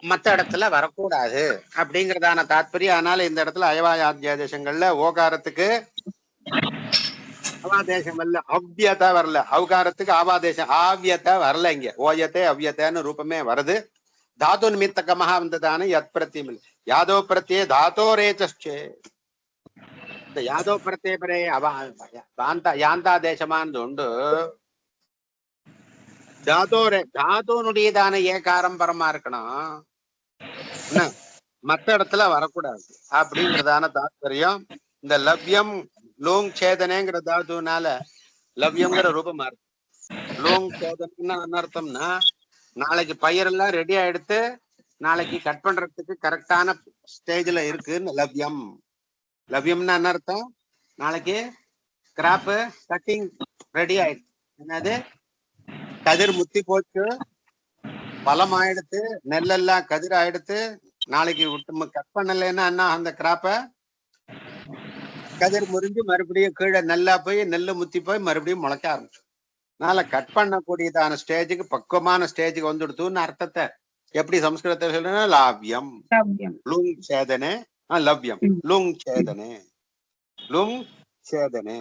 மத்த இடத்துல வரக்கூடாது அப்படிங்கறதான தாத்பரியம். அதனால இந்த இடத்துல அயவாயாத்தியாதேசங்கள்ல ஓகாரத்துக்கு அவாதேசம் வரல, அவ்யதா வரல. அவுகாரத்துக்கு ஆவாதேசம் ஆவியத்தை வரல. இங்க ஓயத்தே அவ்யத்தேன்னு ரூபமே வருது. தாது நிமித்தகமாக வந்ததான யத் பிரத்தியம் இல்லை. யாதோ பிரத்தியே தாத்தோ ரேச்சே. இந்த யாதோ பிரத்திய பரே யாந்தா தேசமானது உண்டு. தாத்தோனுடையதான ஏகாரம் பரமா இருக்கணும். என்ன மத்த இடத்துல வரக்கூடாது அப்படிங்கறதான தாத்பரியம். இந்த லவ்யம் லோங் சேதனைங்கிற தாதுனால லவ்யம்ங்கிற ரூபமா இருக்கு. லோங் சேதனைன்னா என்ன அர்த்தம்னா, நாளைக்கு பயிரெல்லாம் ரெடி ஆயிடுத்து, நாளைக்கு கட் பண்றதுக்கு கரெக்டான ஸ்டேஜ்ல இருக்குன்னு லவ்யம். லவ்யம்னா என்ன அர்த்தம், நாளைக்கு கிராப் கட்டிங் ரெடி ஆயிடுச்சு. என்னது கதிர் முத்தி போச்சு, பழம் ஆயிடுத்து, நெல்லெல்லாம் கதிர் ஆயிடுத்து, நாளைக்கு விட்டு கட் பண்ணலைன்னா என்ன அந்த கிராப்ப கதிர் முறிஞ்சு மறுபடியும் கீழே நெல்லா போய் நெல்லு முத்தி போய் மறுபடியும் முளைக்க ஆரம்பிச்சு. அதனால கட் பண்ணக்கூடியதான ஸ்டேஜுக்கு பக்குவமான ஸ்டேஜுக்கு வந்துடுத்துன்னு அர்த்தத்தை எப்படி சம்ஸ்கிருதத்தில் சொல்றேன்னா லாவ்யம் லுங் சேதனே. லவ்யம் லுங் சேதனே, லுங் சேதனே.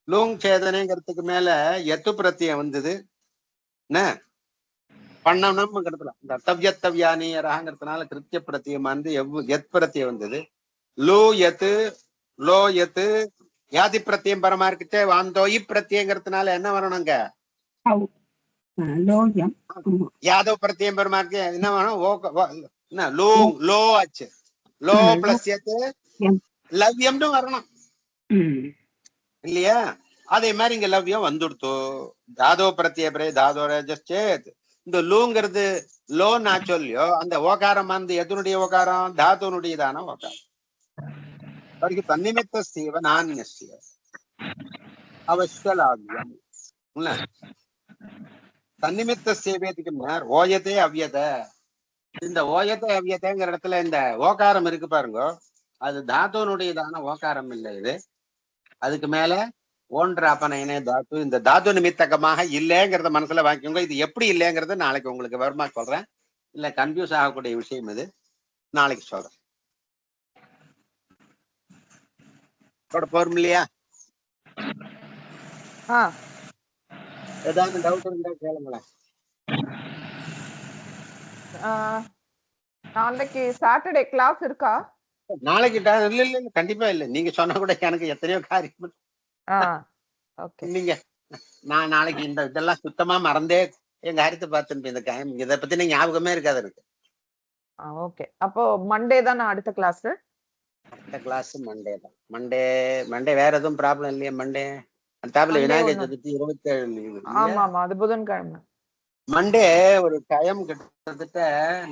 லுங் சேதனைங்கிறதுக்கு மேல எத்து பிரத்தியம் வந்தது. என்ன பண்ணணும்ங்கிறதுல இந்த தவ்யத்தவ்யானியராங்கிறதுனால கிருத்திய பிரத்தியமானது எத் பிரத்தியம் வந்தது. லோ எத்து லோ எத்து யாதி பிரத்தியம் பரமா இருக்குச்சே வாந்தோயி பிரத்தியங்கிறதுனால என்ன வரணுங்க, யாதவ பிரத்தியம் பரமா இருக்கு. என்ன வேணும், லோ லோ ஆச்சு. லோ பிளஸ் எத்து லவ்யம்னு வரணும் இல்லையா? அதே மாதிரி இங்க லவ்யம் வந்துடுத்து. தாதோ பிரத்திய பிரே தாதோ ரேஜஸ்சேத். இந்த லூங்கிறது லோ நான் சொல்லியோ அந்த ஓகாரம் வந்து எதனுடைய ஓகாரம், தாதுனுடையதான ஓகாரம். அவருக்கு தன்னிமித்த சீவ நானிய அவசியலாவியம் இல்ல தன்னிமித்த சேவேதிக்கு முன்னர் ஓயத்தே அவ்யத. இந்த ஓயத்தே அவ்யதங்கிற இடத்துல இந்த ஓகாரம் இருக்கு பாருங்க, அது தாதுனுடையதான ஓகாரம் இல்லை. இது அதுக்கு மேல ஓன்ற அப்பனைனே தாத்து. இந்த தாது நிமித்தகமாக இல்லைங்கிறத மனசுல வாங்கிக்கோங்க. இது எப்படி இல்லைங்கிறது நாளைக்கு உங்களுக்கு வருமா சொல்றேன். இல்ல கன்ஃபியூஸ் ஆகக்கூடிய விஷயம் இது, நாளைக்கு சொல்றேன். போரும் இல்லையா? ஏதாவது டவுட் இருந்தா கேளுங்களேன். நாளைக்கு சாட்டர்டே கிளாஸ் இருக்கா? நாளைக்கு இல்ல இல்ல கண்டிப்பா இல்ல. நீங்க சொன்ன கூட எனக்கு எத்தனையோ காரியம். நீங்க நான் நாளைக்கு இந்த இதெல்லாம் சுத்தமா மறந்தே என் காரியத்தை பார்த்துட்டு இந்த இதை பத்தி ஞாபகமே இருக்காது எனக்கு. ஓகே, அப்போ மண்டே தான் அடுத்த கிளாஸ். அடுத்த கிளாஸ் மண்டே தான். மண்டே வேற எதுவும் ப்ராப்ளம் இல்லையா? மண்டே அடுத்தாப்புல விநாயகர் சதுர்த்தி 27 லீவு. ஆமா ஆமா, அது புதன்கிழமை. மண்டே ஒரு டைம் கிட்டத்தட்ட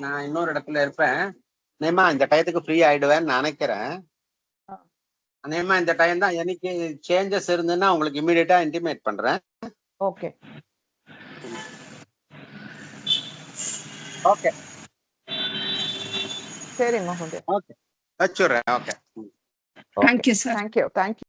நான் இன்னொரு இடத்துல இருப்பேன். நேமா இந்த டயத்துக்கு ஃப்ரீ ஆயிடுவேன்னு நினைக்கிறேன். நேமா இந்த டைம் தான். எனக்கு சேஞ்சஸ் இருந்ததுன்னா உங்களுக்கு இமீடியட்டா இன்டிமேட் பண்றேன். ஓகே ஓகே சரி மகோதயா. ஓகே வச்சுறேன். Okay thank you sir. தேங்க்யூ.